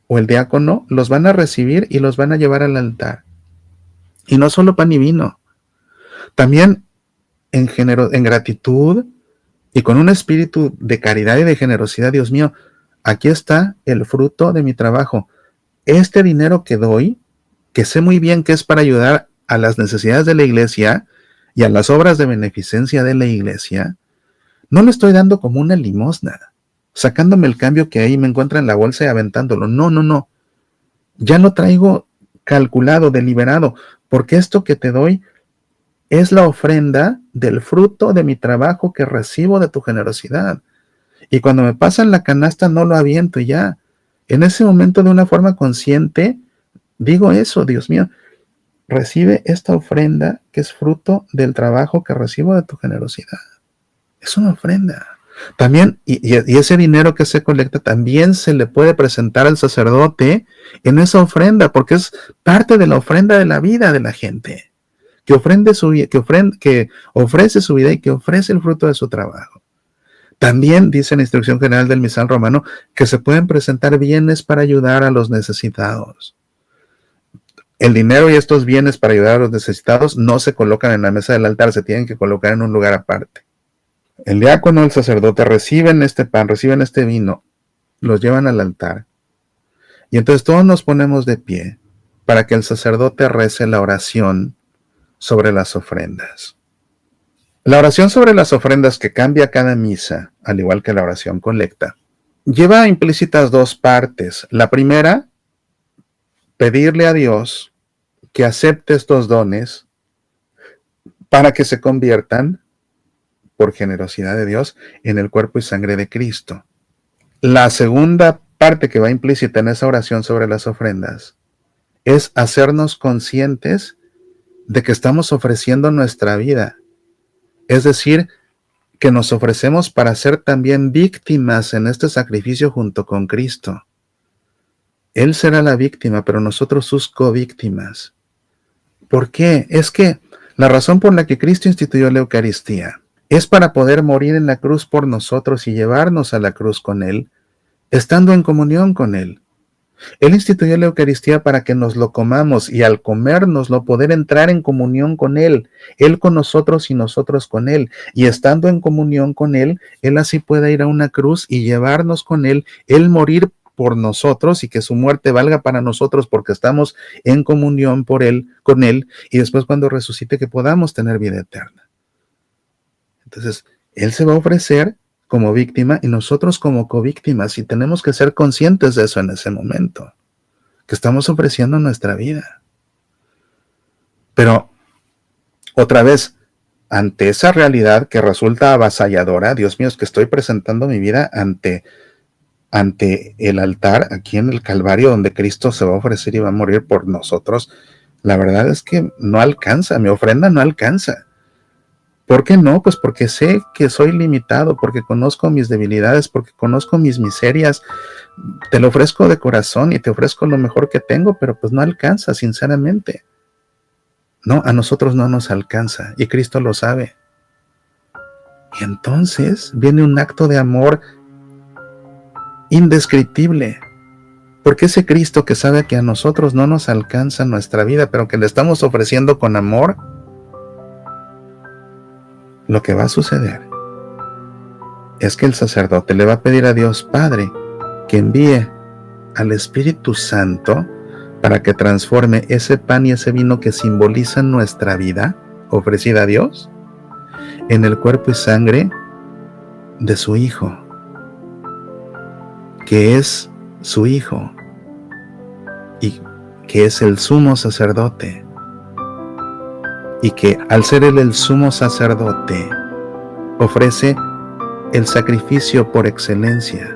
o el diácono los van a recibir y los van a llevar al altar. Y no solo pan y vino, también en gratitud y con un espíritu de caridad y de generosidad. Dios mío, aquí está el fruto de mi trabajo. Este dinero que doy, que sé muy bien que es para ayudar a las necesidades de la iglesia y a las obras de beneficencia de la iglesia, no le estoy dando como una limosna, sacándome el cambio que ahí me encuentra en la bolsa y aventándolo. No. Ya lo traigo calculado, deliberado, porque esto que te doy es la ofrenda del fruto de mi trabajo que recibo de tu generosidad. Y cuando me pasan la canasta no lo aviento ya. En ese momento, de una forma consciente, digo eso: Dios mío, recibe esta ofrenda que es fruto del trabajo que recibo de tu generosidad. Es una ofrenda. También, y ese dinero que se colecta también se le puede presentar al sacerdote en esa ofrenda, porque es parte de la ofrenda de la vida de la gente, que ofrece su vida y que ofrece el fruto de su trabajo. También dice la instrucción general del misal romano que se pueden presentar bienes para ayudar a los necesitados. El dinero y estos bienes para ayudar a los necesitados no se colocan en la mesa del altar, se tienen que colocar en un lugar aparte. El diácono, el sacerdote reciben este pan, reciben este vino, los llevan al altar. Y entonces todos nos ponemos de pie para que el sacerdote rece la oración sobre las ofrendas. La oración sobre las ofrendas, que cambia cada misa, al igual que la oración colecta, lleva implícitas dos partes. La primera, pedirle a Dios que acepte estos dones para que se conviertan, por generosidad de Dios, en el cuerpo y sangre de Cristo. La segunda parte que va implícita en esa oración sobre las ofrendas es hacernos conscientes de que estamos ofreciendo nuestra vida. Es decir, que nos ofrecemos para ser también víctimas en este sacrificio junto con Cristo. Él será la víctima, pero nosotros sus covíctimas. ¿Por qué? Es que la razón por la que Cristo instituyó la Eucaristía es para poder morir en la cruz por nosotros y llevarnos a la cruz con Él, estando en comunión con Él. Él instituyó la Eucaristía para que nos lo comamos y al comérnoslo poder entrar en comunión con Él con nosotros y nosotros con Él. Y estando en comunión con Él así puede ir a una cruz y llevarnos con Él morir por nosotros y que su muerte valga para nosotros porque estamos en comunión con Él y después cuando resucite que podamos tener vida eterna. Entonces, Él se va a ofrecer como víctima y nosotros como covíctimas y tenemos que ser conscientes de eso en ese momento, que estamos ofreciendo nuestra vida. Pero, otra vez, ante esa realidad que resulta avasalladora, Dios mío, es que estoy presentando mi vida ante el altar, aquí en el Calvario, donde Cristo se va a ofrecer y va a morir por nosotros, la verdad es que no alcanza, mi ofrenda no alcanza. ¿Por qué no? Pues porque sé que soy limitado, porque conozco mis debilidades, porque conozco mis miserias. Te lo ofrezco de corazón y te ofrezco lo mejor que tengo, pero pues no alcanza, sinceramente. No, a nosotros no nos alcanza y Cristo lo sabe. Y entonces viene un acto de amor indescriptible. Porque ese Cristo que sabe que a nosotros no nos alcanza nuestra vida, pero que le estamos ofreciendo con amor, lo que va a suceder es que el sacerdote le va a pedir a Dios Padre que envíe al Espíritu Santo para que transforme ese pan y ese vino que simbolizan nuestra vida ofrecida a Dios en el cuerpo y sangre de su Hijo, que es su Hijo y que es el sumo sacerdote. Y que al ser Él el sumo sacerdote, ofrece el sacrificio por excelencia.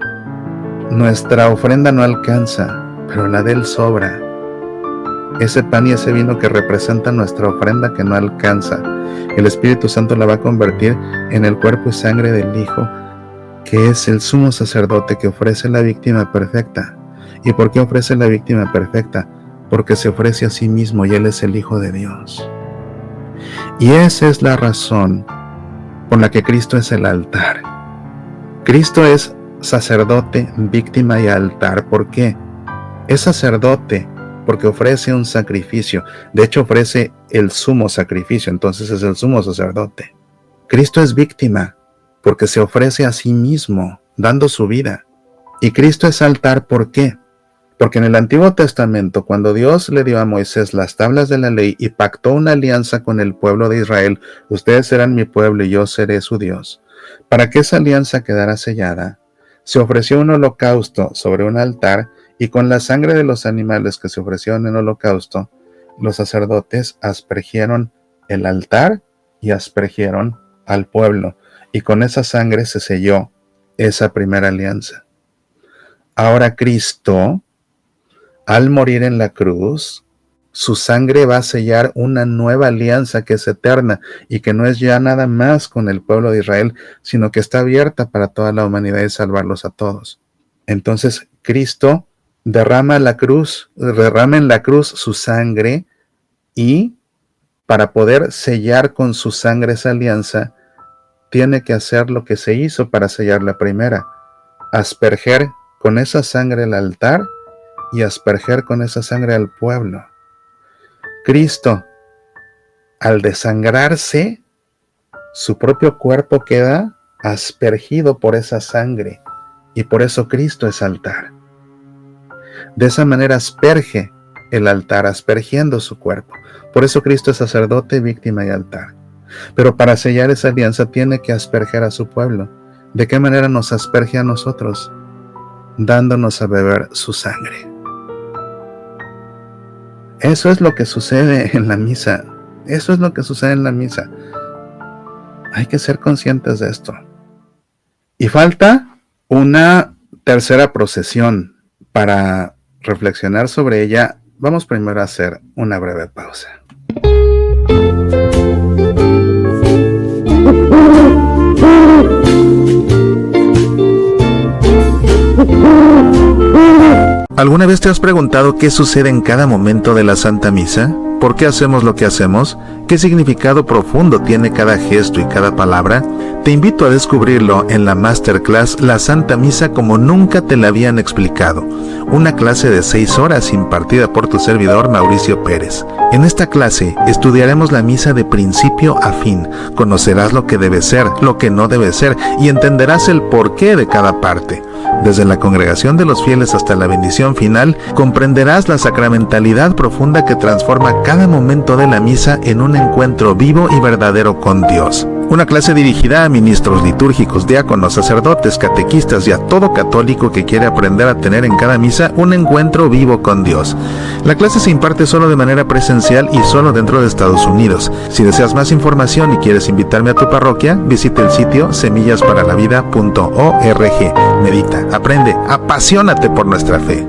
Nuestra ofrenda no alcanza, pero la de Él sobra. Ese pan y ese vino que representan nuestra ofrenda que no alcanza, el Espíritu Santo la va a convertir en el cuerpo y sangre del Hijo, que es el sumo sacerdote que ofrece la víctima perfecta. ¿Y por qué ofrece la víctima perfecta? Porque se ofrece a sí mismo y Él es el Hijo de Dios. Y esa es la razón por la que Cristo es el altar. Cristo es sacerdote, víctima y altar. ¿Por qué? Es sacerdote porque ofrece un sacrificio. De hecho, ofrece el sumo sacrificio, entonces es el sumo sacerdote. Cristo es víctima porque se ofrece a sí mismo, dando su vida. Y Cristo es altar, ¿por qué? Porque en el Antiguo Testamento, cuando Dios le dio a Moisés las tablas de la ley y pactó una alianza con el pueblo de Israel, ustedes serán mi pueblo y yo seré su Dios. Para que esa alianza quedara sellada, se ofreció un holocausto sobre un altar y con la sangre de los animales que se ofrecieron en holocausto, los sacerdotes aspergieron el altar y aspergieron al pueblo. Y con esa sangre se selló esa primera alianza. Ahora Cristo, al morir en la cruz, su sangre va a sellar una nueva alianza que es eterna y que no es ya nada más con el pueblo de Israel, sino que está abierta para toda la humanidad y salvarlos a todos. Entonces Cristo derrama en la cruz su sangre y para poder sellar con su sangre esa alianza, tiene que hacer lo que se hizo para sellar la primera, asperger con esa sangre el altar y asperger con esa sangre al pueblo. Cristo, al desangrarse, su propio cuerpo queda aspergido por esa sangre y por eso Cristo es altar. De esa manera asperge el altar, aspergiendo su cuerpo. Por eso Cristo es sacerdote, víctima y altar. Pero para sellar esa alianza tiene que asperger a su pueblo. ¿De qué manera nos asperge a nosotros? Dándonos a beber su sangre. Eso es lo que sucede en la misa. Eso es lo que sucede en la misa. Hay que ser conscientes de esto. Y falta una tercera procesión. Para reflexionar sobre ella, vamos primero a hacer una breve pausa. ¿Alguna vez te has preguntado qué sucede en cada momento de la Santa Misa? ¿Por qué hacemos lo que hacemos? ¿Qué significado profundo tiene cada gesto y cada palabra? Te invito a descubrirlo en la Masterclass La Santa Misa como nunca te la habían explicado, una clase de 6 horas impartida por tu servidor Mauricio Pérez. En esta clase estudiaremos la misa de principio a fin, conocerás lo que debe ser, lo que no debe ser y entenderás el porqué de cada parte. Desde la congregación de los fieles hasta la bendición final, comprenderás la sacramentalidad profunda que transforma cada momento de la misa en un encuentro vivo y verdadero con Dios. Una clase dirigida a ministros litúrgicos, diáconos, sacerdotes, catequistas y a todo católico que quiere aprender a tener en cada misa un encuentro vivo con Dios. La clase se imparte solo de manera presencial y solo dentro de Estados Unidos. Si deseas más información y quieres invitarme a tu parroquia, visita el sitio semillasparalavida.org. Medita, aprende, apasionate por nuestra fe.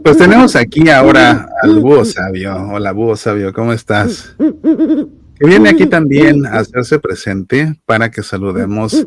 Pues tenemos aquí ahora al Búho Sabio. Hola, Búho Sabio, ¿cómo estás? Que viene aquí también a hacerse presente para que saludemos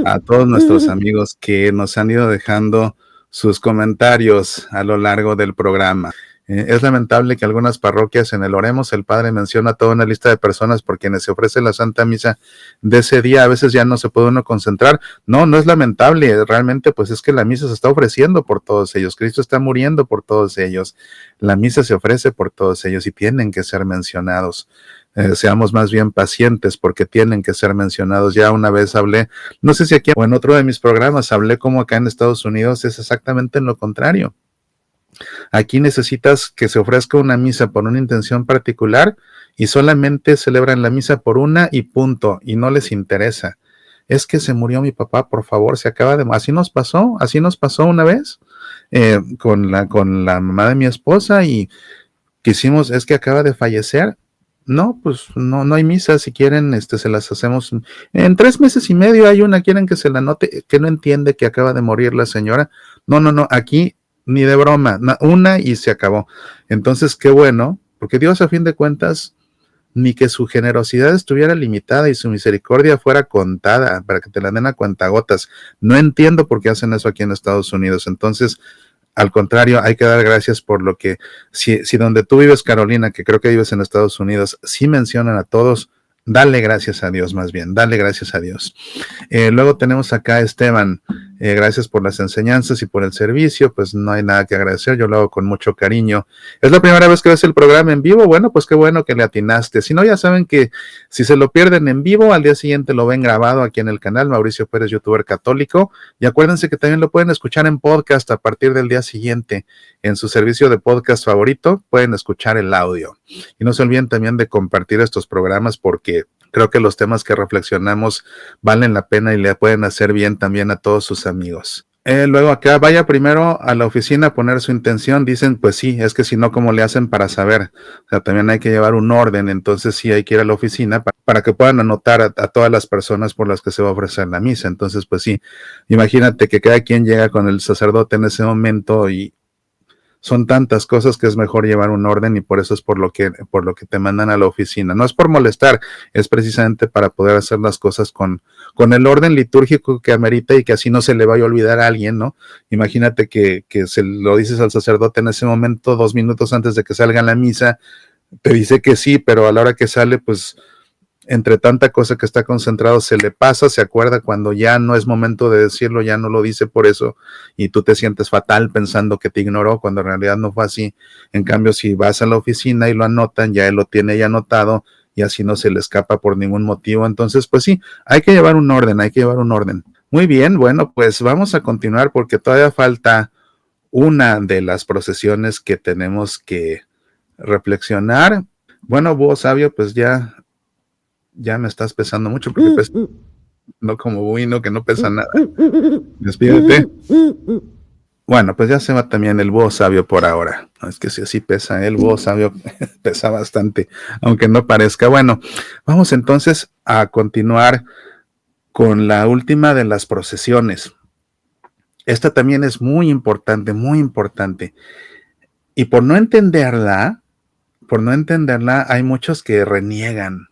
a todos nuestros amigos que nos han ido dejando sus comentarios a lo largo del programa. Es lamentable que algunas parroquias en el Oremos el Padre menciona toda una lista de personas por quienes se ofrece la Santa Misa de ese día. A veces ya no se puede uno concentrar. No, no es lamentable. Realmente pues es que la misa se está ofreciendo por todos ellos. Cristo está muriendo por todos ellos. La misa se ofrece por todos ellos y tienen que ser mencionados. Seamos más bien pacientes porque tienen que ser mencionados. Ya una vez hablé, no sé si aquí o en otro de mis programas, hablé como acá en Estados Unidos es exactamente en lo contrario. Aquí necesitas que se ofrezca una misa por una intención particular y solamente celebran la misa por una y punto, y no les interesa. Es que se murió mi papá, por favor, se acaba de... Así nos pasó una vez con la mamá de mi esposa y quisimos, es que acaba de fallecer. No, pues no hay misa, si quieren, se las hacemos. En 3 meses y medio hay una, quieren que se la anote, que no entiende que acaba de morir la señora. No, aquí ni de broma, una y se acabó. Entonces, qué bueno, porque Dios a fin de cuentas, ni que su generosidad estuviera limitada y su misericordia fuera contada, para que te la den a cuentagotas. No entiendo por qué hacen eso aquí en Estados Unidos. Entonces, al contrario, hay que dar gracias por lo que, si donde tú vives, Carolina, que creo que vives en Estados Unidos, sí mencionan a todos, dale gracias a Dios, más bien, dale gracias a Dios. Luego tenemos acá a Esteban, gracias por las enseñanzas y por el servicio, pues no hay nada que agradecer, yo lo hago con mucho cariño. ¿Es la primera vez que ves el programa en vivo? Bueno, pues qué bueno que le atinaste. Si no, ya saben que si se lo pierden en vivo, al día siguiente lo ven grabado aquí en el canal Mauricio Pérez, youtuber católico, y acuérdense que también lo pueden escuchar en podcast a partir del día siguiente, en su servicio de podcast favorito, pueden escuchar el audio. Y no se olviden también de compartir estos programas porque creo que los temas que reflexionamos valen la pena y le pueden hacer bien también a todos sus amigos. Luego acá, vaya primero a la oficina a poner su intención. Dicen, pues sí, es que si no, ¿cómo le hacen para saber? O sea, también hay que llevar un orden, entonces sí hay que ir a la oficina para que puedan anotar a todas las personas por las que se va a ofrecer la misa. Entonces, pues sí, imagínate que cada quien llega con el sacerdote en ese momento y son tantas cosas que es mejor llevar un orden y por eso es por lo que te mandan a la oficina. No es por molestar, es precisamente para poder hacer las cosas con el orden litúrgico que amerita y que así no se le vaya a olvidar a alguien, ¿no? Imagínate que se lo dices al sacerdote en ese momento, 2 minutos antes de que salga la misa, te dice que sí, pero a la hora que sale, pues entre tanta cosa que está concentrado, se le pasa, se acuerda cuando ya no es momento de decirlo, ya no lo dice por eso, y tú te sientes fatal pensando que te ignoró, cuando en realidad no fue así. En cambio, si vas a la oficina y lo anotan, ya él lo tiene ya anotado, y así no se le escapa por ningún motivo. Entonces, pues sí, hay que llevar un orden, hay que llevar un orden. Muy bien, bueno, pues vamos a continuar porque todavía falta una de las procesiones que tenemos que reflexionar. Bueno, Búho Sabio, pues ya me estás pesando mucho porque pesa, no como Buino que no pesa nada. Despídete. Bueno, pues ya se va también el Búho Sabio por ahora. No, es que si así pesa, el Búho Sabio pesa bastante, aunque no parezca. Bueno, vamos entonces a continuar con la última de las procesiones. Esta también es muy importante, muy importante. Y por no entenderla, hay muchos que reniegan.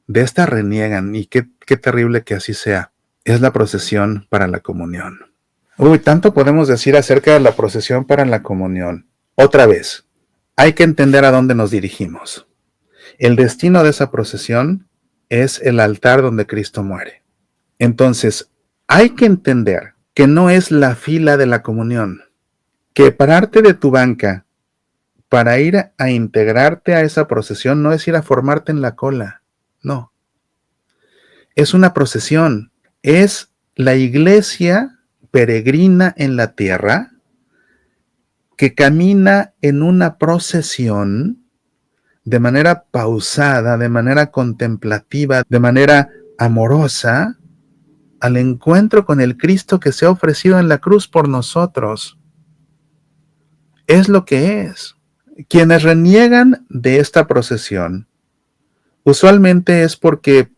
De esta reniegan, y qué terrible que así sea. Es la procesión para la comunión. Uy, tanto podemos decir acerca de la procesión para la comunión. Otra vez, hay que entender a dónde nos dirigimos. El destino de esa procesión es el altar donde Cristo muere. Entonces, hay que entender que no es la fila de la comunión, que pararte de tu banca para ir a integrarte a esa procesión no es ir a formarte en la cola, no. Es una procesión, es la iglesia peregrina en la tierra que camina en una procesión de manera pausada, de manera contemplativa, de manera amorosa, al encuentro con el Cristo que se ha ofrecido en la cruz por nosotros. Es lo que es. Quienes reniegan de esta procesión, usualmente es porque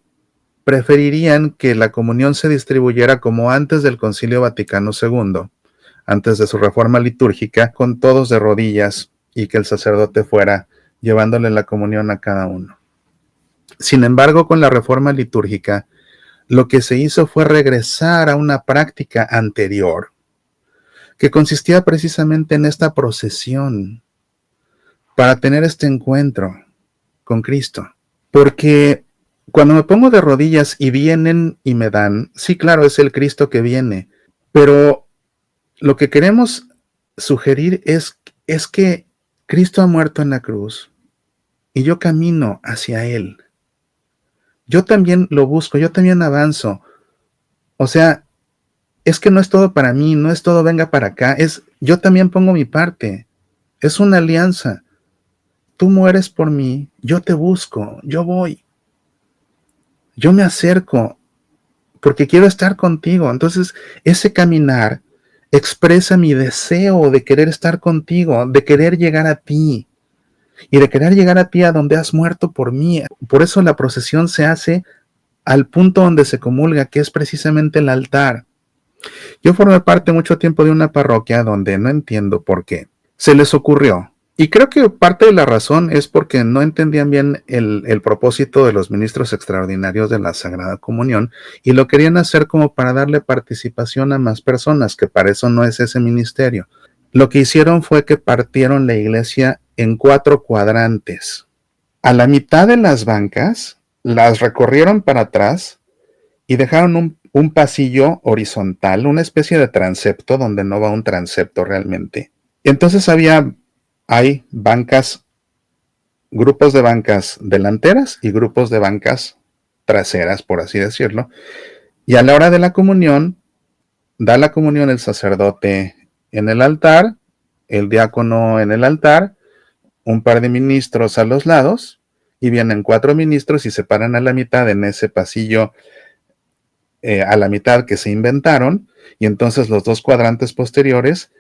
preferirían que la comunión se distribuyera como antes del Concilio Vaticano II, antes de su reforma litúrgica, con todos de rodillas y que el sacerdote fuera llevándole la comunión a cada uno. Sin embargo, con la reforma litúrgica, lo que se hizo fue regresar a una práctica anterior, que consistía precisamente en esta procesión, para tener este encuentro con Cristo. Porque cuando me pongo de rodillas y vienen y me dan, sí, claro, es el Cristo que viene, pero lo que queremos sugerir es que Cristo ha muerto en la cruz y yo camino hacia Él. Yo también lo busco, yo también avanzo. O sea, es que no es todo para mí, no es todo venga para acá, es yo también pongo mi parte. Es una alianza. Tú mueres por mí, yo te busco, yo voy. Yo me acerco porque quiero estar contigo. Entonces, ese caminar expresa mi deseo de querer estar contigo, de querer llegar a ti y de querer llegar a ti a donde has muerto por mí. Por eso la procesión se hace al punto donde se comulga, que es precisamente el altar. Yo formé parte mucho tiempo de una parroquia donde no entiendo por qué se les ocurrió. Y creo que parte de la razón es porque no entendían bien el propósito de los ministros extraordinarios de la Sagrada Comunión y lo querían hacer como para darle participación a más personas, que para eso no es ese ministerio. Lo que hicieron fue que partieron la iglesia en 4 cuadrantes. A la mitad de las bancas las recorrieron para atrás y dejaron un pasillo horizontal, una especie de transepto donde no va un transepto realmente. Y entonces hay bancas, grupos de bancas delanteras y grupos de bancas traseras, por así decirlo. Y a la hora de la comunión, da la comunión el sacerdote en el altar, el diácono en el altar, un par de ministros a los lados, y vienen 4 ministros y se paran a la mitad en ese pasillo, a la mitad que se inventaron, y entonces los 2 cuadrantes posteriores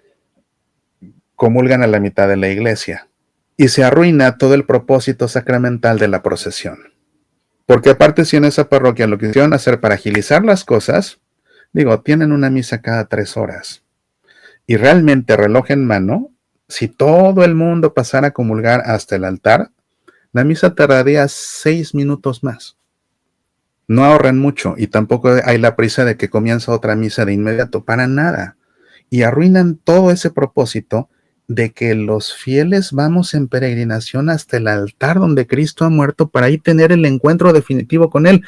comulgan a la mitad de la iglesia. Y se arruina todo el propósito sacramental de la procesión. Porque aparte, si en esa parroquia lo quisieron hacer para agilizar las cosas, digo, tienen una misa cada 3 horas. Y realmente, reloj en mano, si todo el mundo pasara a comulgar hasta el altar, la misa tardaría 6 minutos más. No ahorran mucho y tampoco hay la prisa de que comienza otra misa de inmediato, para nada. Y arruinan todo ese propósito de que los fieles vamos en peregrinación hasta el altar donde Cristo ha muerto para ahí tener el encuentro definitivo con Él.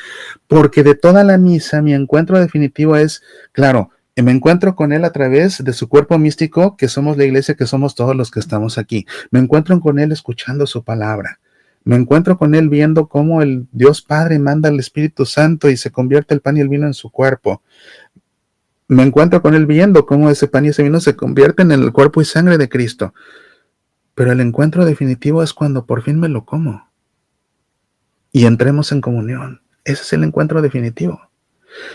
Porque de toda la misa, mi encuentro definitivo es, claro, me encuentro con Él a través de su cuerpo místico, que somos la iglesia, que somos todos los que estamos aquí. Me encuentro con Él escuchando su palabra. Me encuentro con Él viendo cómo el Dios Padre manda al Espíritu Santo y se convierte el pan y el vino en su cuerpo. Me encuentro con Él viendo cómo ese pan y ese vino se convierten en el cuerpo y sangre de Cristo. Pero el encuentro definitivo es cuando por fin me lo como y entremos en comunión. Ese es el encuentro definitivo.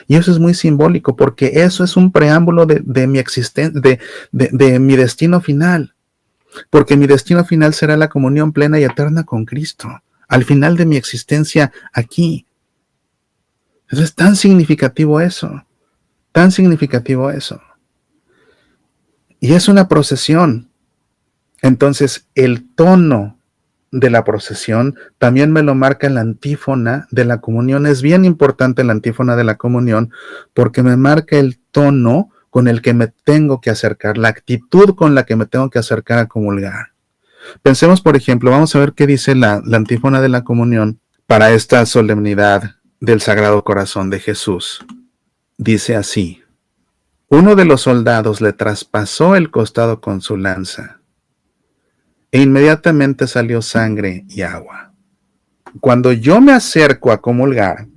Y eso es muy simbólico porque eso es un preámbulo de mi existencia, de mi destino final. Porque mi destino final será la comunión plena y eterna con Cristo, al final de mi existencia aquí. Eso es tan significativo eso, tan significativo eso. Y es una procesión. Entonces, el tono de la procesión, también me lo marca la antífona de la comunión. Es bien importante la antífona de la comunión porque me marca el tono con el que me tengo que acercar, la actitud con la que me tengo que acercar a comulgar. Pensemos, por ejemplo, vamos a ver qué dice la antífona de la comunión para esta solemnidad del Sagrado Corazón de Jesús. Dice así: uno de los soldados le traspasó el costado con su lanza, e inmediatamente salió sangre y agua. Cuando yo me acerco a comulgar,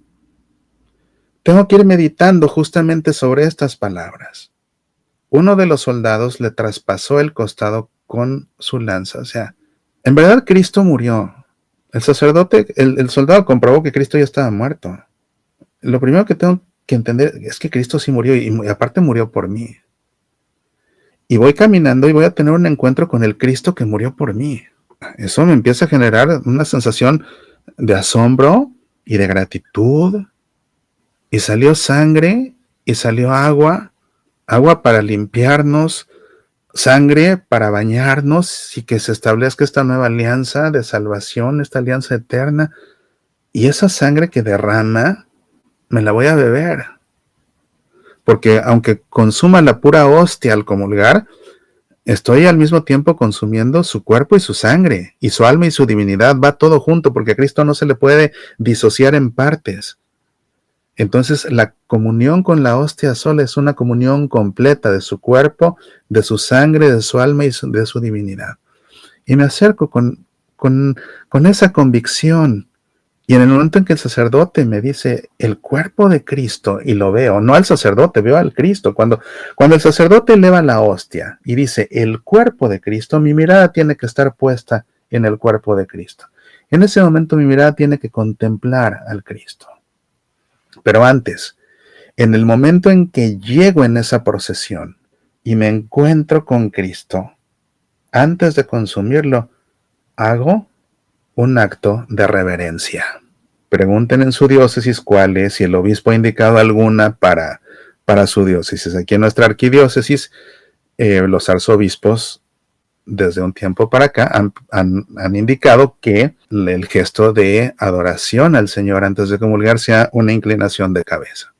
tengo que ir meditando justamente sobre estas palabras. Uno de los soldados le traspasó el costado con su lanza. O sea, en verdad Cristo murió. El sacerdote, el soldado comprobó que Cristo ya estaba muerto. Lo primero que tengo que entender es que Cristo sí murió y aparte murió por mí. Y voy caminando y voy a tener un encuentro con el Cristo que murió por mí. Eso me empieza a generar una sensación de asombro y de gratitud. Y salió sangre y salió agua, agua para limpiarnos, sangre para bañarnos y que se establezca esta nueva alianza de salvación, esta alianza eterna. Y esa sangre que derrama, me la voy a beber. Porque aunque consuma la pura hostia al comulgar, estoy al mismo tiempo consumiendo su cuerpo y su sangre, y su alma y su divinidad, va todo junto, porque a Cristo no se le puede disociar en partes. Entonces la comunión con la hostia sola es una comunión completa de su cuerpo, de su sangre, de su alma y de su divinidad. Y me acerco con esa convicción. Y en el momento en que el sacerdote me dice el cuerpo de Cristo, y lo veo, no al sacerdote, veo al Cristo. Cuando el sacerdote eleva la hostia y dice el cuerpo de Cristo, mi mirada tiene que estar puesta en el cuerpo de Cristo. En ese momento mi mirada tiene que contemplar al Cristo. Pero antes, en el momento en que llego en esa procesión y me encuentro con Cristo, antes de consumirlo, hago un acto de reverencia. Pregunten en su diócesis cuál es, si el obispo ha indicado alguna para su diócesis. Aquí en nuestra arquidiócesis, los arzobispos desde un tiempo para acá han indicado que el gesto de adoración al Señor antes de comulgar sea una inclinación de cabeza.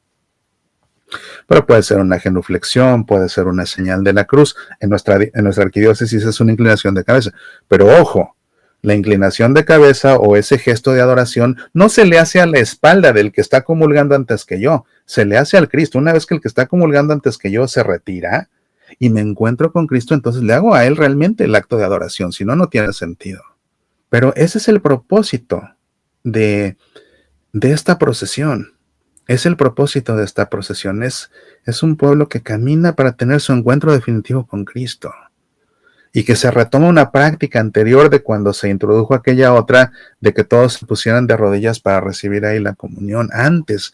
Pero puede ser una genuflexión, puede ser una señal de la cruz. En nuestra arquidiócesis es una inclinación de cabeza. Pero ojo, la inclinación de cabeza o ese gesto de adoración no se le hace a la espalda del que está comulgando antes que yo, se le hace al Cristo. Una vez que el que está comulgando antes que yo se retira y me encuentro con Cristo, entonces le hago a él realmente el acto de adoración, si no, no tiene sentido. Pero ese es el propósito de esta procesión. Es el propósito de esta procesión. Es un pueblo que camina para tener su encuentro definitivo con Cristo. Y que se retoma una práctica anterior de cuando se introdujo aquella otra de que todos se pusieran de rodillas para recibir ahí la comunión. Antes,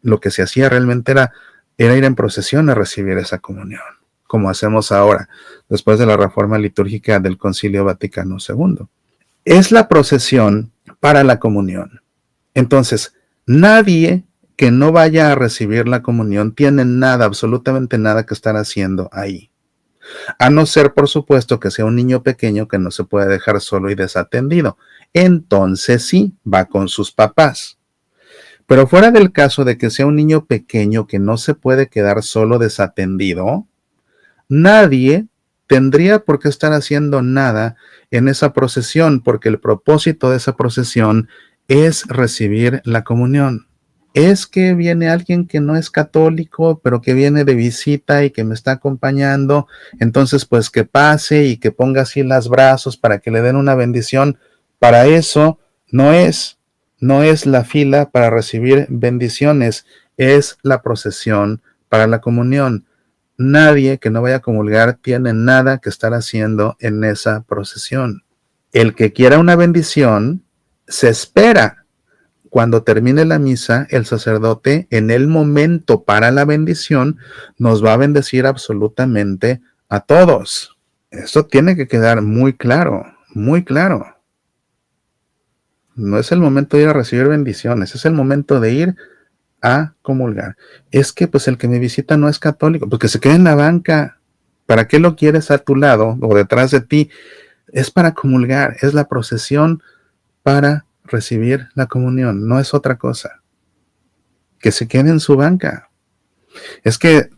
lo que se hacía realmente era ir en procesión a recibir esa comunión, como hacemos ahora, después de la reforma litúrgica del Concilio Vaticano II. Es la procesión para la comunión. Entonces, nadie que no vaya a recibir la comunión tiene nada, absolutamente nada que estar haciendo ahí. A no ser, por supuesto, que sea un niño pequeño que no se puede dejar solo y desatendido. Entonces sí, va con sus papás. Pero fuera del caso de que sea un niño pequeño que no se puede quedar solo desatendido, nadie tendría por qué estar haciendo nada en esa procesión, porque el propósito de esa procesión es recibir la comunión. Es que viene alguien que no es católico, pero que viene de visita y que me está acompañando, entonces pues que pase y que ponga así los brazos para que le den una bendición. Para eso no es la fila para recibir bendiciones, es la procesión para la comunión. Nadie que no vaya a comulgar tiene nada que estar haciendo en esa procesión. El que quiera una bendición se espera. Cuando termine la misa, el sacerdote, en el momento para la bendición, nos va a bendecir absolutamente a todos. Esto tiene que quedar muy claro, muy claro. No es el momento de ir a recibir bendiciones, es el momento de ir a comulgar. Es que pues el que me visita no es católico, pues que se quede en la banca. ¿Para qué lo quieres a tu lado o detrás de ti? Es para comulgar, es la procesión para recibir la comunión, no es otra cosa. Que se quede en su banca. Es que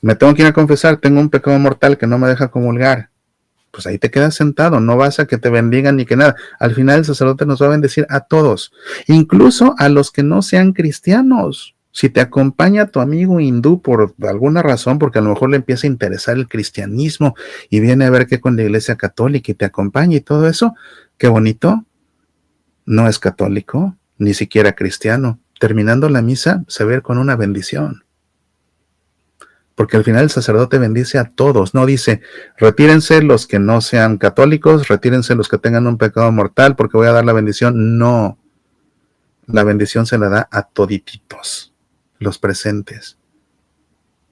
me tengo que ir a confesar, tengo un pecado mortal que no me deja comulgar. Pues ahí te quedas sentado, no vas a que te bendigan ni que nada. Al final el sacerdote nos va a bendecir a todos, incluso a los que no sean cristianos. Si te acompaña tu amigo hindú por alguna razón, porque a lo mejor le empieza a interesar el cristianismo y viene a ver qué con la iglesia católica y te acompaña y todo eso, qué bonito. No es católico, ni siquiera cristiano. Terminando la misa, se va a ir con una bendición. Porque al final el sacerdote bendice a todos, no dice, retírense los que no sean católicos, retírense los que tengan un pecado mortal, porque voy a dar la bendición. No, la bendición se la da a todititos, los presentes,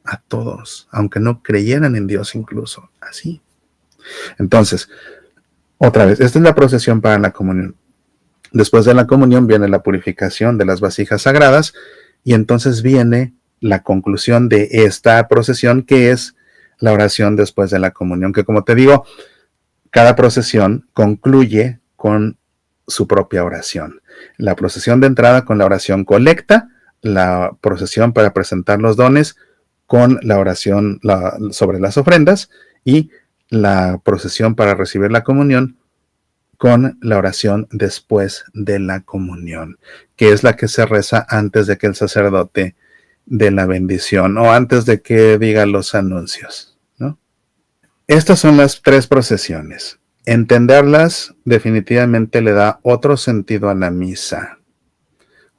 a todos, aunque no creyeran en Dios incluso, así. Entonces, otra vez, esta es la procesión para la comunión. Después de la comunión viene la purificación de las vasijas sagradas y entonces viene la conclusión de esta procesión, que es la oración después de la comunión, que como te digo, cada procesión concluye con su propia oración. La procesión de entrada con la oración colecta, la procesión para presentar los dones con la oración sobre las ofrendas y la procesión para recibir la comunión con la oración después de la comunión, que es la que se reza antes de que el sacerdote dé la bendición o antes de que diga los anuncios, ¿no? Estas son las tres procesiones. Entenderlas definitivamente le da otro sentido a la misa.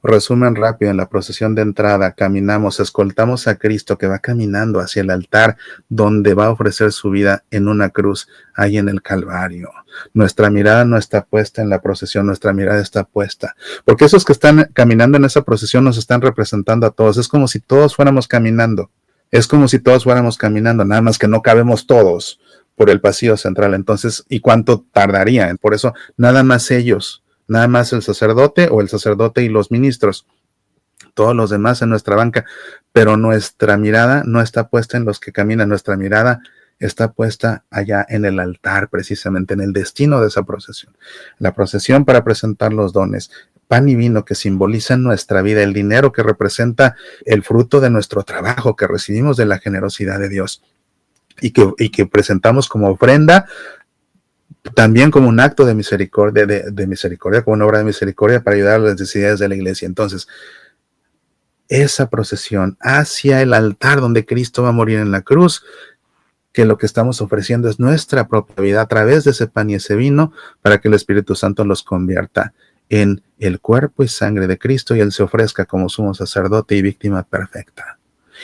Resumen rápido, en la procesión de entrada caminamos, escoltamos a Cristo que va caminando hacia el altar donde va a ofrecer su vida en una cruz, ahí en el Calvario. Nuestra mirada no está puesta en la procesión, nuestra mirada está puesta. Porque esos que están caminando en esa procesión nos están representando a todos. Es como si todos fuéramos caminando. Es como si todos fuéramos caminando, nada más que no cabemos todos por el pasillo central. Entonces, ¿y cuánto tardaría? Por eso, nada más ellos. Nada más el sacerdote o el sacerdote y los ministros, todos los demás en nuestra banca, pero nuestra mirada no está puesta en los que caminan, nuestra mirada está puesta allá en el altar, precisamente en el destino de esa procesión. La procesión para presentar los dones, pan y vino que simbolizan nuestra vida, el dinero que representa el fruto de nuestro trabajo que recibimos de la generosidad de Dios y que presentamos como ofrenda, también como un acto de misericordia, de misericordia, como una obra de misericordia para ayudar a las necesidades de la iglesia. Entonces, esa procesión hacia el altar donde Cristo va a morir en la cruz, que lo que estamos ofreciendo es nuestra propia vida a través de ese pan y ese vino para que el Espíritu Santo los convierta en el cuerpo y sangre de Cristo y Él se ofrezca como sumo sacerdote y víctima perfecta.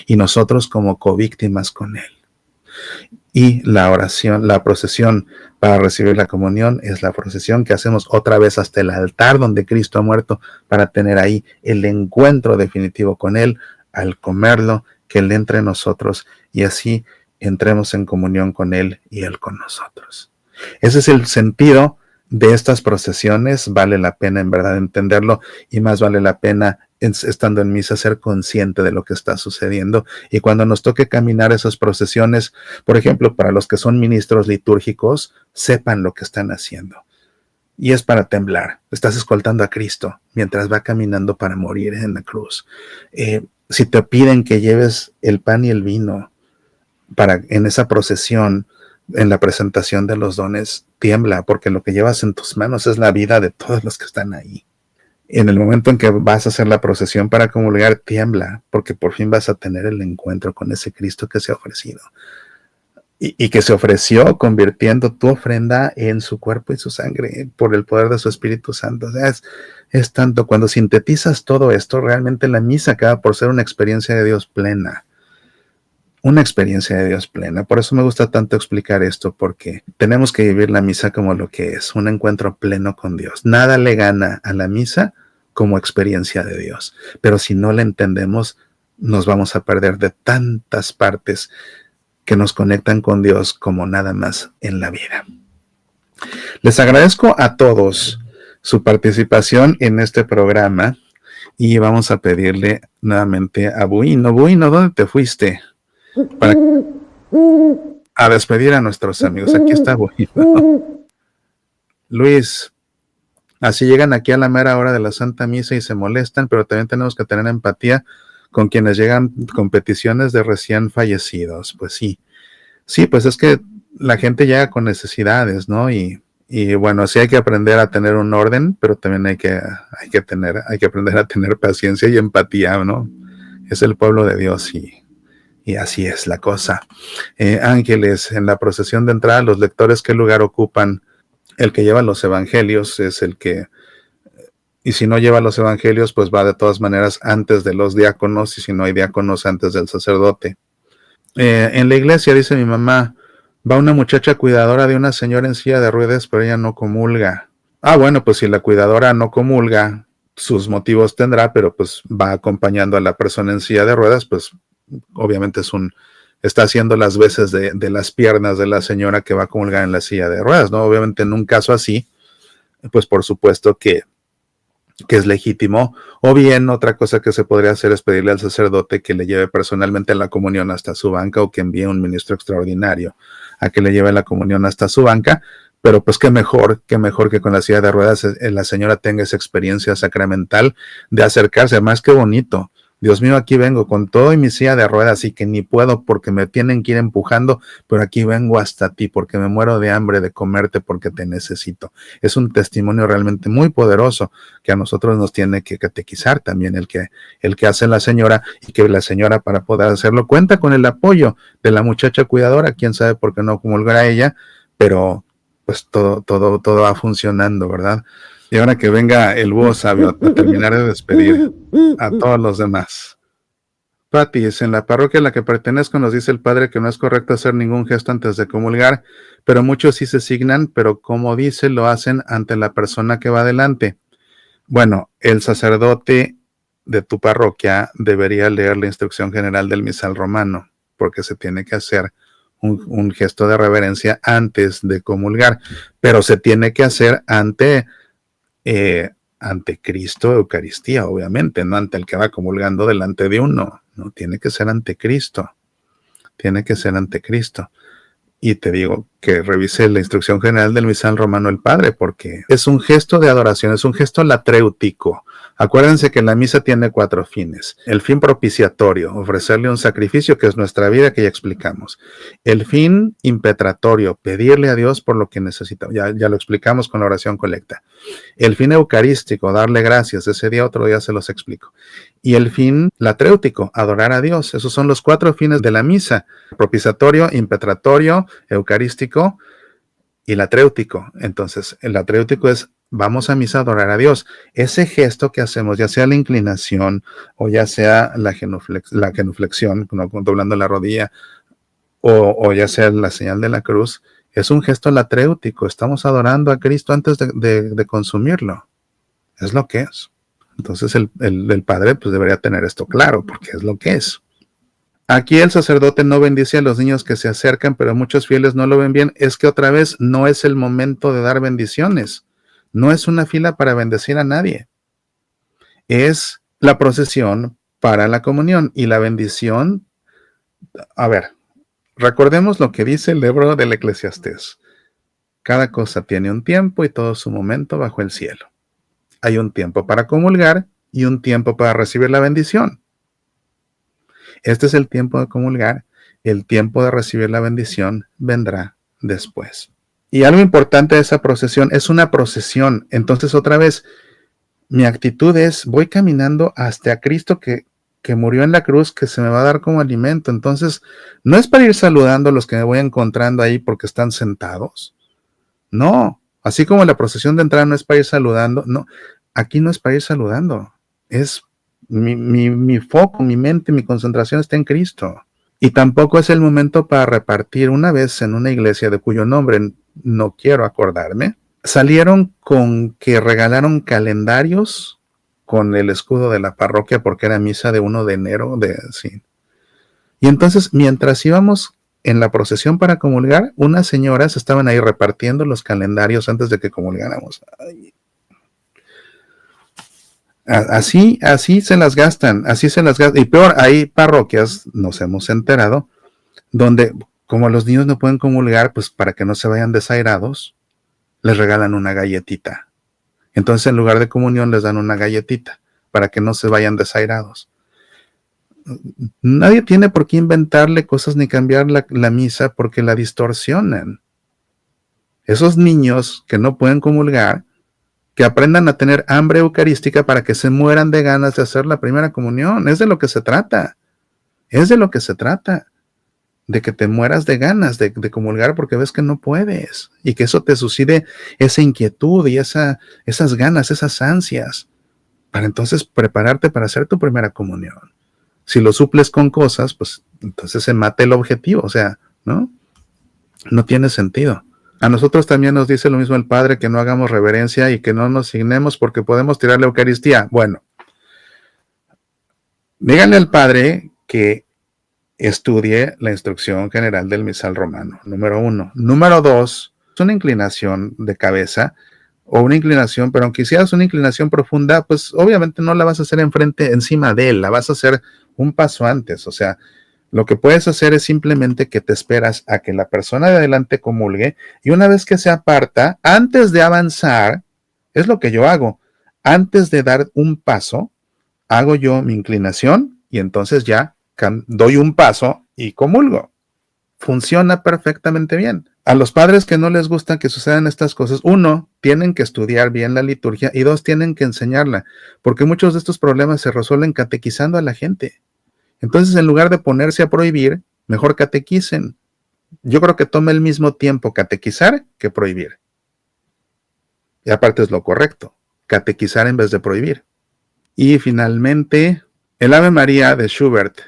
Y nosotros como covíctimas con Él. Y la oración, la procesión para recibir la comunión es la procesión que hacemos otra vez hasta el altar donde Cristo ha muerto para tener ahí el encuentro definitivo con Él al comerlo, que Él entre en nosotros y así entremos en comunión con Él y Él con nosotros. Ese es el sentido de estas procesiones. Vale la pena en verdad entenderlo y más vale la pena estando en misa ser consciente de lo que está sucediendo y cuando nos toque caminar esas procesiones, por ejemplo, para los que son ministros litúrgicos, sepan lo que están haciendo. Y es para temblar. Estás escoltando a Cristo mientras va caminando para morir en la cruz. Si te piden que lleves el pan y el vino en esa procesión, en la presentación de los dones, tiembla, porque lo que llevas en tus manos es la vida de todos los que están ahí. En el momento en que vas a hacer la procesión para comulgar, tiembla, porque por fin vas a tener el encuentro con ese Cristo que se ha ofrecido. Y que se ofreció convirtiendo tu ofrenda en su cuerpo y su sangre por el poder de su Espíritu Santo. O sea, es tanto, cuando sintetizas todo esto, realmente la misa acaba por ser una experiencia de Dios plena. Una experiencia de Dios plena. Por eso me gusta tanto explicar esto, porque tenemos que vivir la misa como lo que es, un encuentro pleno con Dios. Nada le gana a la misa como experiencia de Dios. Pero si no la entendemos, nos vamos a perder de tantas partes que nos conectan con Dios como nada más en la vida. Les agradezco a todos su participación en este programa y vamos a pedirle nuevamente a Buino. Buino, ¿dónde te fuiste? a despedir a nuestros amigos. Aquí está bonito. Luis, así llegan aquí a la mera hora de la Santa Misa y se molestan, pero también tenemos que tener empatía con quienes llegan con peticiones de recién fallecidos. Pues sí, pues es que la gente llega con necesidades, ¿no? Y bueno, sí hay que aprender a tener un orden, pero también hay que aprender a tener paciencia y empatía, ¿no? Es el pueblo de Dios y así es la cosa. Ángeles, en la procesión de entrada, los lectores, ¿qué lugar ocupan? El que lleva los evangelios es el que, y si no lleva los evangelios, pues va de todas maneras antes de los diáconos, y si no hay diáconos, antes del sacerdote. En la iglesia, dice mi mamá, va una muchacha cuidadora de una señora en silla de ruedas, pero ella no comulga. Ah, bueno, pues si la cuidadora no comulga, sus motivos tendrá, pero pues va acompañando a la persona en silla de ruedas, pues obviamente está haciendo las veces de las piernas de la señora que va a comulgar en la silla de ruedas, ¿no? Obviamente en un caso así, pues por supuesto que es legítimo, o bien otra cosa que se podría hacer es pedirle al sacerdote que le lleve personalmente la comunión hasta su banca, o que envíe un ministro extraordinario a que le lleve la comunión hasta su banca, pero pues qué mejor que con la silla de ruedas la señora tenga esa experiencia sacramental de acercarse. Más que bonito, Dios mío, aquí vengo con todo y mi silla de ruedas y que ni puedo porque me tienen que ir empujando, pero aquí vengo hasta ti porque me muero de hambre de comerte porque te necesito. Es un testimonio realmente muy poderoso que a nosotros nos tiene que catequizar también el que hace la señora, y que la señora, para poder hacerlo, cuenta con el apoyo de la muchacha cuidadora. Quién sabe por qué no comulgará ella, pero pues todo va funcionando, ¿verdad? Y ahora que venga el búho sabio a terminar de despedir a todos los demás. Patis, en la parroquia a la que pertenezco nos dice el padre que no es correcto hacer ningún gesto antes de comulgar, pero muchos sí se signan, pero como dice, lo hacen ante la persona que va adelante. Bueno, el sacerdote de tu parroquia debería leer la instrucción general del misal romano, porque se tiene que hacer un gesto de reverencia antes de comulgar, pero se tiene que hacer ante Cristo, Eucaristía, obviamente, no ante el que va comulgando delante de uno, no, tiene que ser ante Cristo, Y te digo que revise la instrucción general del misal romano el padre, porque es un gesto de adoración, es un gesto latréutico. Acuérdense que la misa tiene 4 fines. El fin propiciatorio, ofrecerle un sacrificio, que es nuestra vida, que ya explicamos. El fin impetratorio, pedirle a Dios por lo que necesitamos. Ya lo explicamos con la oración colecta. El fin eucarístico, darle gracias. Ese día, otro día se los explico. Y el fin latréutico, adorar a Dios. Esos son los 4 fines de la misa: propiciatorio, impetratorio, eucarístico y latréutico. Entonces, el latréutico es: vamos a misa a adorar a Dios. Ese gesto que hacemos, ya sea la inclinación o ya sea la genuflexión, doblando la rodilla, o ya sea la señal de la cruz, es un gesto latréutico. Estamos adorando a Cristo antes de consumirlo. Es lo que es. Entonces el padre pues debería tener esto claro, porque es lo que es. Aquí el sacerdote no bendice a los niños que se acercan, pero muchos fieles no lo ven bien. Es que otra vez no es el momento de dar bendiciones. No es una fila para bendecir a nadie. Es la procesión para la comunión y la bendición. A ver, recordemos lo que dice el libro del Eclesiastés. Cada cosa tiene un tiempo y todo su momento bajo el cielo. Hay un tiempo para comulgar y un tiempo para recibir la bendición. Este es el tiempo de comulgar. El tiempo de recibir la bendición vendrá después. Y algo importante de esa procesión, es una procesión. Entonces, otra vez, mi actitud es: voy caminando hasta Cristo que murió en la cruz, que se me va a dar como alimento. Entonces, no es para ir saludando a los que me voy encontrando ahí porque están sentados. No, así como la procesión de entrada no es para ir saludando, no, aquí no es para ir saludando, es mi foco, mi mente, mi concentración está en Cristo. Y tampoco es el momento para repartir. Una vez en una iglesia de cuyo nombre no quiero acordarme, salieron con que regalaron calendarios con el escudo de la parroquia porque era misa de 1 de enero, sí. Y entonces, mientras íbamos en la procesión para comulgar, unas señoras estaban ahí repartiendo los calendarios antes de que comulgáramos. Ay. Así se las gastan, Y peor, hay parroquias, nos hemos enterado, donde Como los niños no pueden comulgar, pues para que no se vayan desairados, les regalan una galletita. Entonces, en lugar de comunión, les dan una galletita para que no se vayan desairados. Nadie tiene por qué inventarle cosas ni cambiar la misa porque la distorsionan. Esos niños que no pueden comulgar, que aprendan a tener hambre eucarística para que se mueran de ganas de hacer la primera comunión. Es de lo que se trata. Es de lo que se trata. De que te mueras de ganas de comulgar porque ves que no puedes. Y que eso te suscite esa inquietud y esas ganas, esas ansias. Para entonces prepararte para hacer tu primera comunión. Si lo suples con cosas, pues entonces se mata el objetivo. O sea, ¿no? No tiene sentido. A nosotros también nos dice lo mismo el Padre, que no hagamos reverencia y que no nos signemos porque podemos tirar la Eucaristía. Bueno, díganle al Padre que estudie la instrucción general del misal romano, número 1. Número 2, es una inclinación de cabeza o una inclinación, pero aunque hicieras una inclinación profunda, pues obviamente no la vas a hacer encima de él, la vas a hacer un paso antes. O sea, lo que puedes hacer es simplemente que te esperas a que la persona de adelante comulgue y una vez que se aparta, antes de avanzar, es lo que yo hago. Antes de dar un paso, hago yo mi inclinación y entonces ya doy un paso y comulgo. Funciona perfectamente bien. A los padres que no les gusta que sucedan estas cosas, 1, tienen que estudiar bien la liturgia y 2, tienen que enseñarla, porque muchos de estos problemas se resuelven catequizando a la gente. Entonces, en lugar de ponerse a prohibir, mejor catequicen. Yo creo que toma el mismo tiempo catequizar que prohibir. Y aparte es lo correcto, catequizar en vez de prohibir. Y finalmente, el Ave María de Schubert.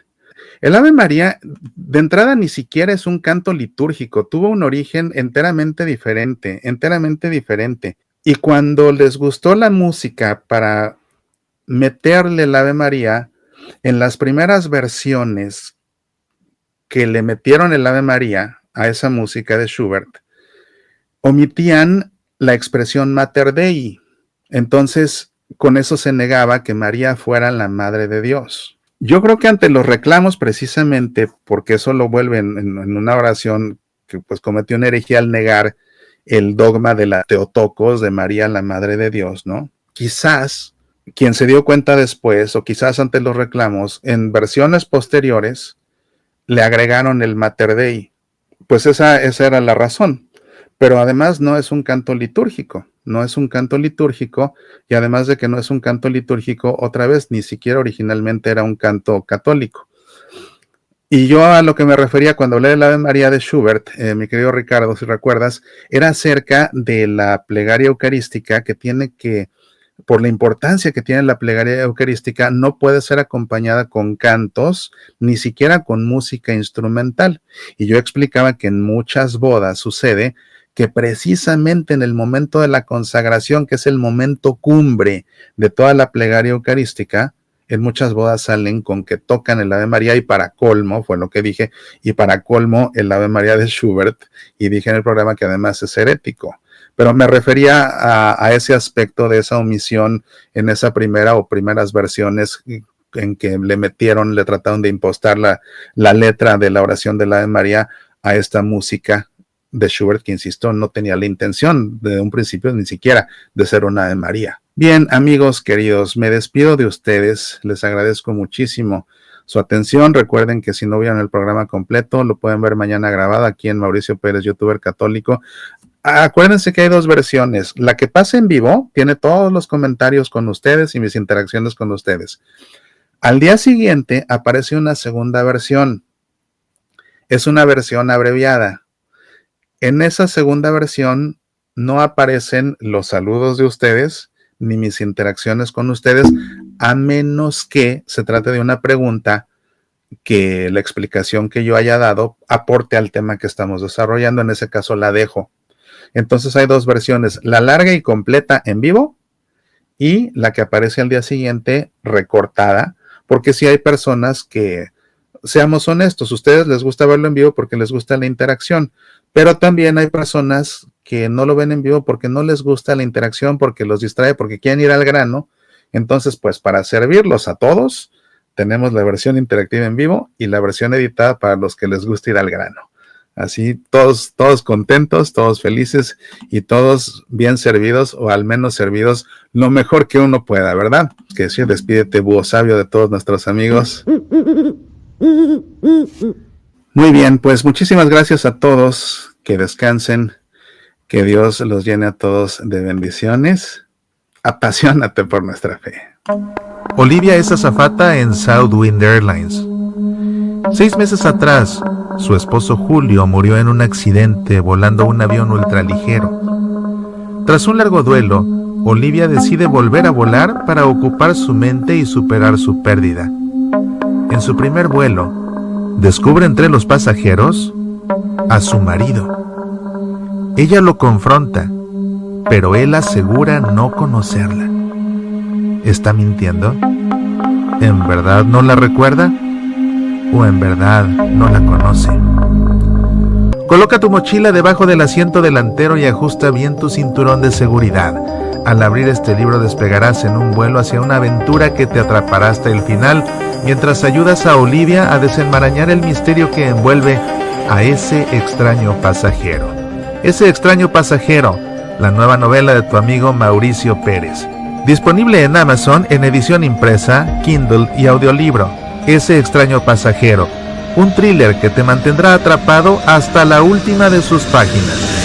El Ave María, de entrada, ni siquiera es un canto litúrgico, tuvo un origen enteramente diferente. Y cuando les gustó la música para meterle el Ave María, en las primeras versiones que le metieron el Ave María a esa música de Schubert, omitían la expresión Mater Dei. Entonces, con eso se negaba que María fuera la Madre de Dios. Yo creo que ante los reclamos, precisamente porque eso lo vuelve en una oración que pues cometió una herejía al negar el dogma de la Teotocos, de María la Madre de Dios, ¿no? Quizás quien se dio cuenta después, o quizás ante los reclamos, en versiones posteriores, le agregaron el Mater Dei. Pues esa era la razón. Pero además no es un canto litúrgico, y además de que no es un canto litúrgico, otra vez, ni siquiera originalmente era un canto católico. Y yo a lo que me refería cuando hablé de la Ave María de Schubert, mi querido Ricardo, si recuerdas, era acerca de la plegaria eucarística que tiene que, por la importancia que tiene la plegaria eucarística, no puede ser acompañada con cantos, ni siquiera con música instrumental. Y yo explicaba que en muchas bodas sucede que precisamente en el momento de la consagración, que es el momento cumbre de toda la plegaria eucarística, en muchas bodas salen con que tocan el Ave María y para colmo, fue lo que dije, y para colmo el Ave María de Schubert, y dije en el programa que además es herético. Pero me refería a ese aspecto de esa omisión en esa primera o primeras versiones en que le trataron de impostar la letra de la oración de la Ave María a esta música de Schubert, que insisto, no tenía la intención de un principio ni siquiera de ser una Ave María. Bien, amigos queridos, me despido de ustedes, les agradezco muchísimo su atención. Recuerden que si no vieron el programa completo, lo pueden ver mañana grabado aquí en Mauricio Pérez, youtuber católico. Acuérdense que hay 2 versiones. La que pasa en vivo tiene todos los comentarios con ustedes y mis interacciones con ustedes. Al día siguiente aparece una segunda versión. Es una versión abreviada. En esa segunda versión no aparecen los saludos de ustedes ni mis interacciones con ustedes, a menos que se trate de una pregunta que la explicación que yo haya dado aporte al tema que estamos desarrollando. En ese caso la dejo. Entonces hay 2 versiones, la larga y completa en vivo y la que aparece al día siguiente recortada, porque si hay personas que, seamos honestos, a ustedes les gusta verlo en vivo porque les gusta la interacción, pero también hay personas que no lo ven en vivo porque no les gusta la interacción, porque los distrae, porque quieren ir al grano. Entonces, pues para servirlos a todos, tenemos la versión interactiva en vivo y la versión editada para los que les gusta ir al grano. Así, todos contentos, todos felices y todos bien servidos, o al menos servidos lo mejor que uno pueda, ¿verdad? Que sí, despídete, búho sabio, de todos nuestros amigos. Muy bien, pues muchísimas gracias a todos, que descansen, que Dios los llene a todos de bendiciones. Apasionate por nuestra fe. Olivia es azafata en Southwind Airlines. 6 meses atrás, su esposo Julio murió en un accidente volando un avión ultraligero. Tras un largo duelo, Olivia decide volver a volar para ocupar su mente y superar su pérdida. En su primer vuelo, descubre entre los pasajeros a su marido. Ella lo confronta, pero él asegura no conocerla. ¿Está mintiendo? ¿En verdad no la recuerda? ¿O en verdad no la conoce? Coloca tu mochila debajo del asiento delantero y ajusta bien tu cinturón de seguridad. Al abrir este libro despegarás en un vuelo hacia una aventura que te atrapará hasta el final, mientras ayudas a Olivia a desenmarañar el misterio que envuelve a ese extraño pasajero. Ese extraño pasajero, la nueva novela de tu amigo Mauricio Pérez. Disponible en Amazon en edición impresa, Kindle y audiolibro. Ese extraño pasajero, un thriller que te mantendrá atrapado hasta la última de sus páginas.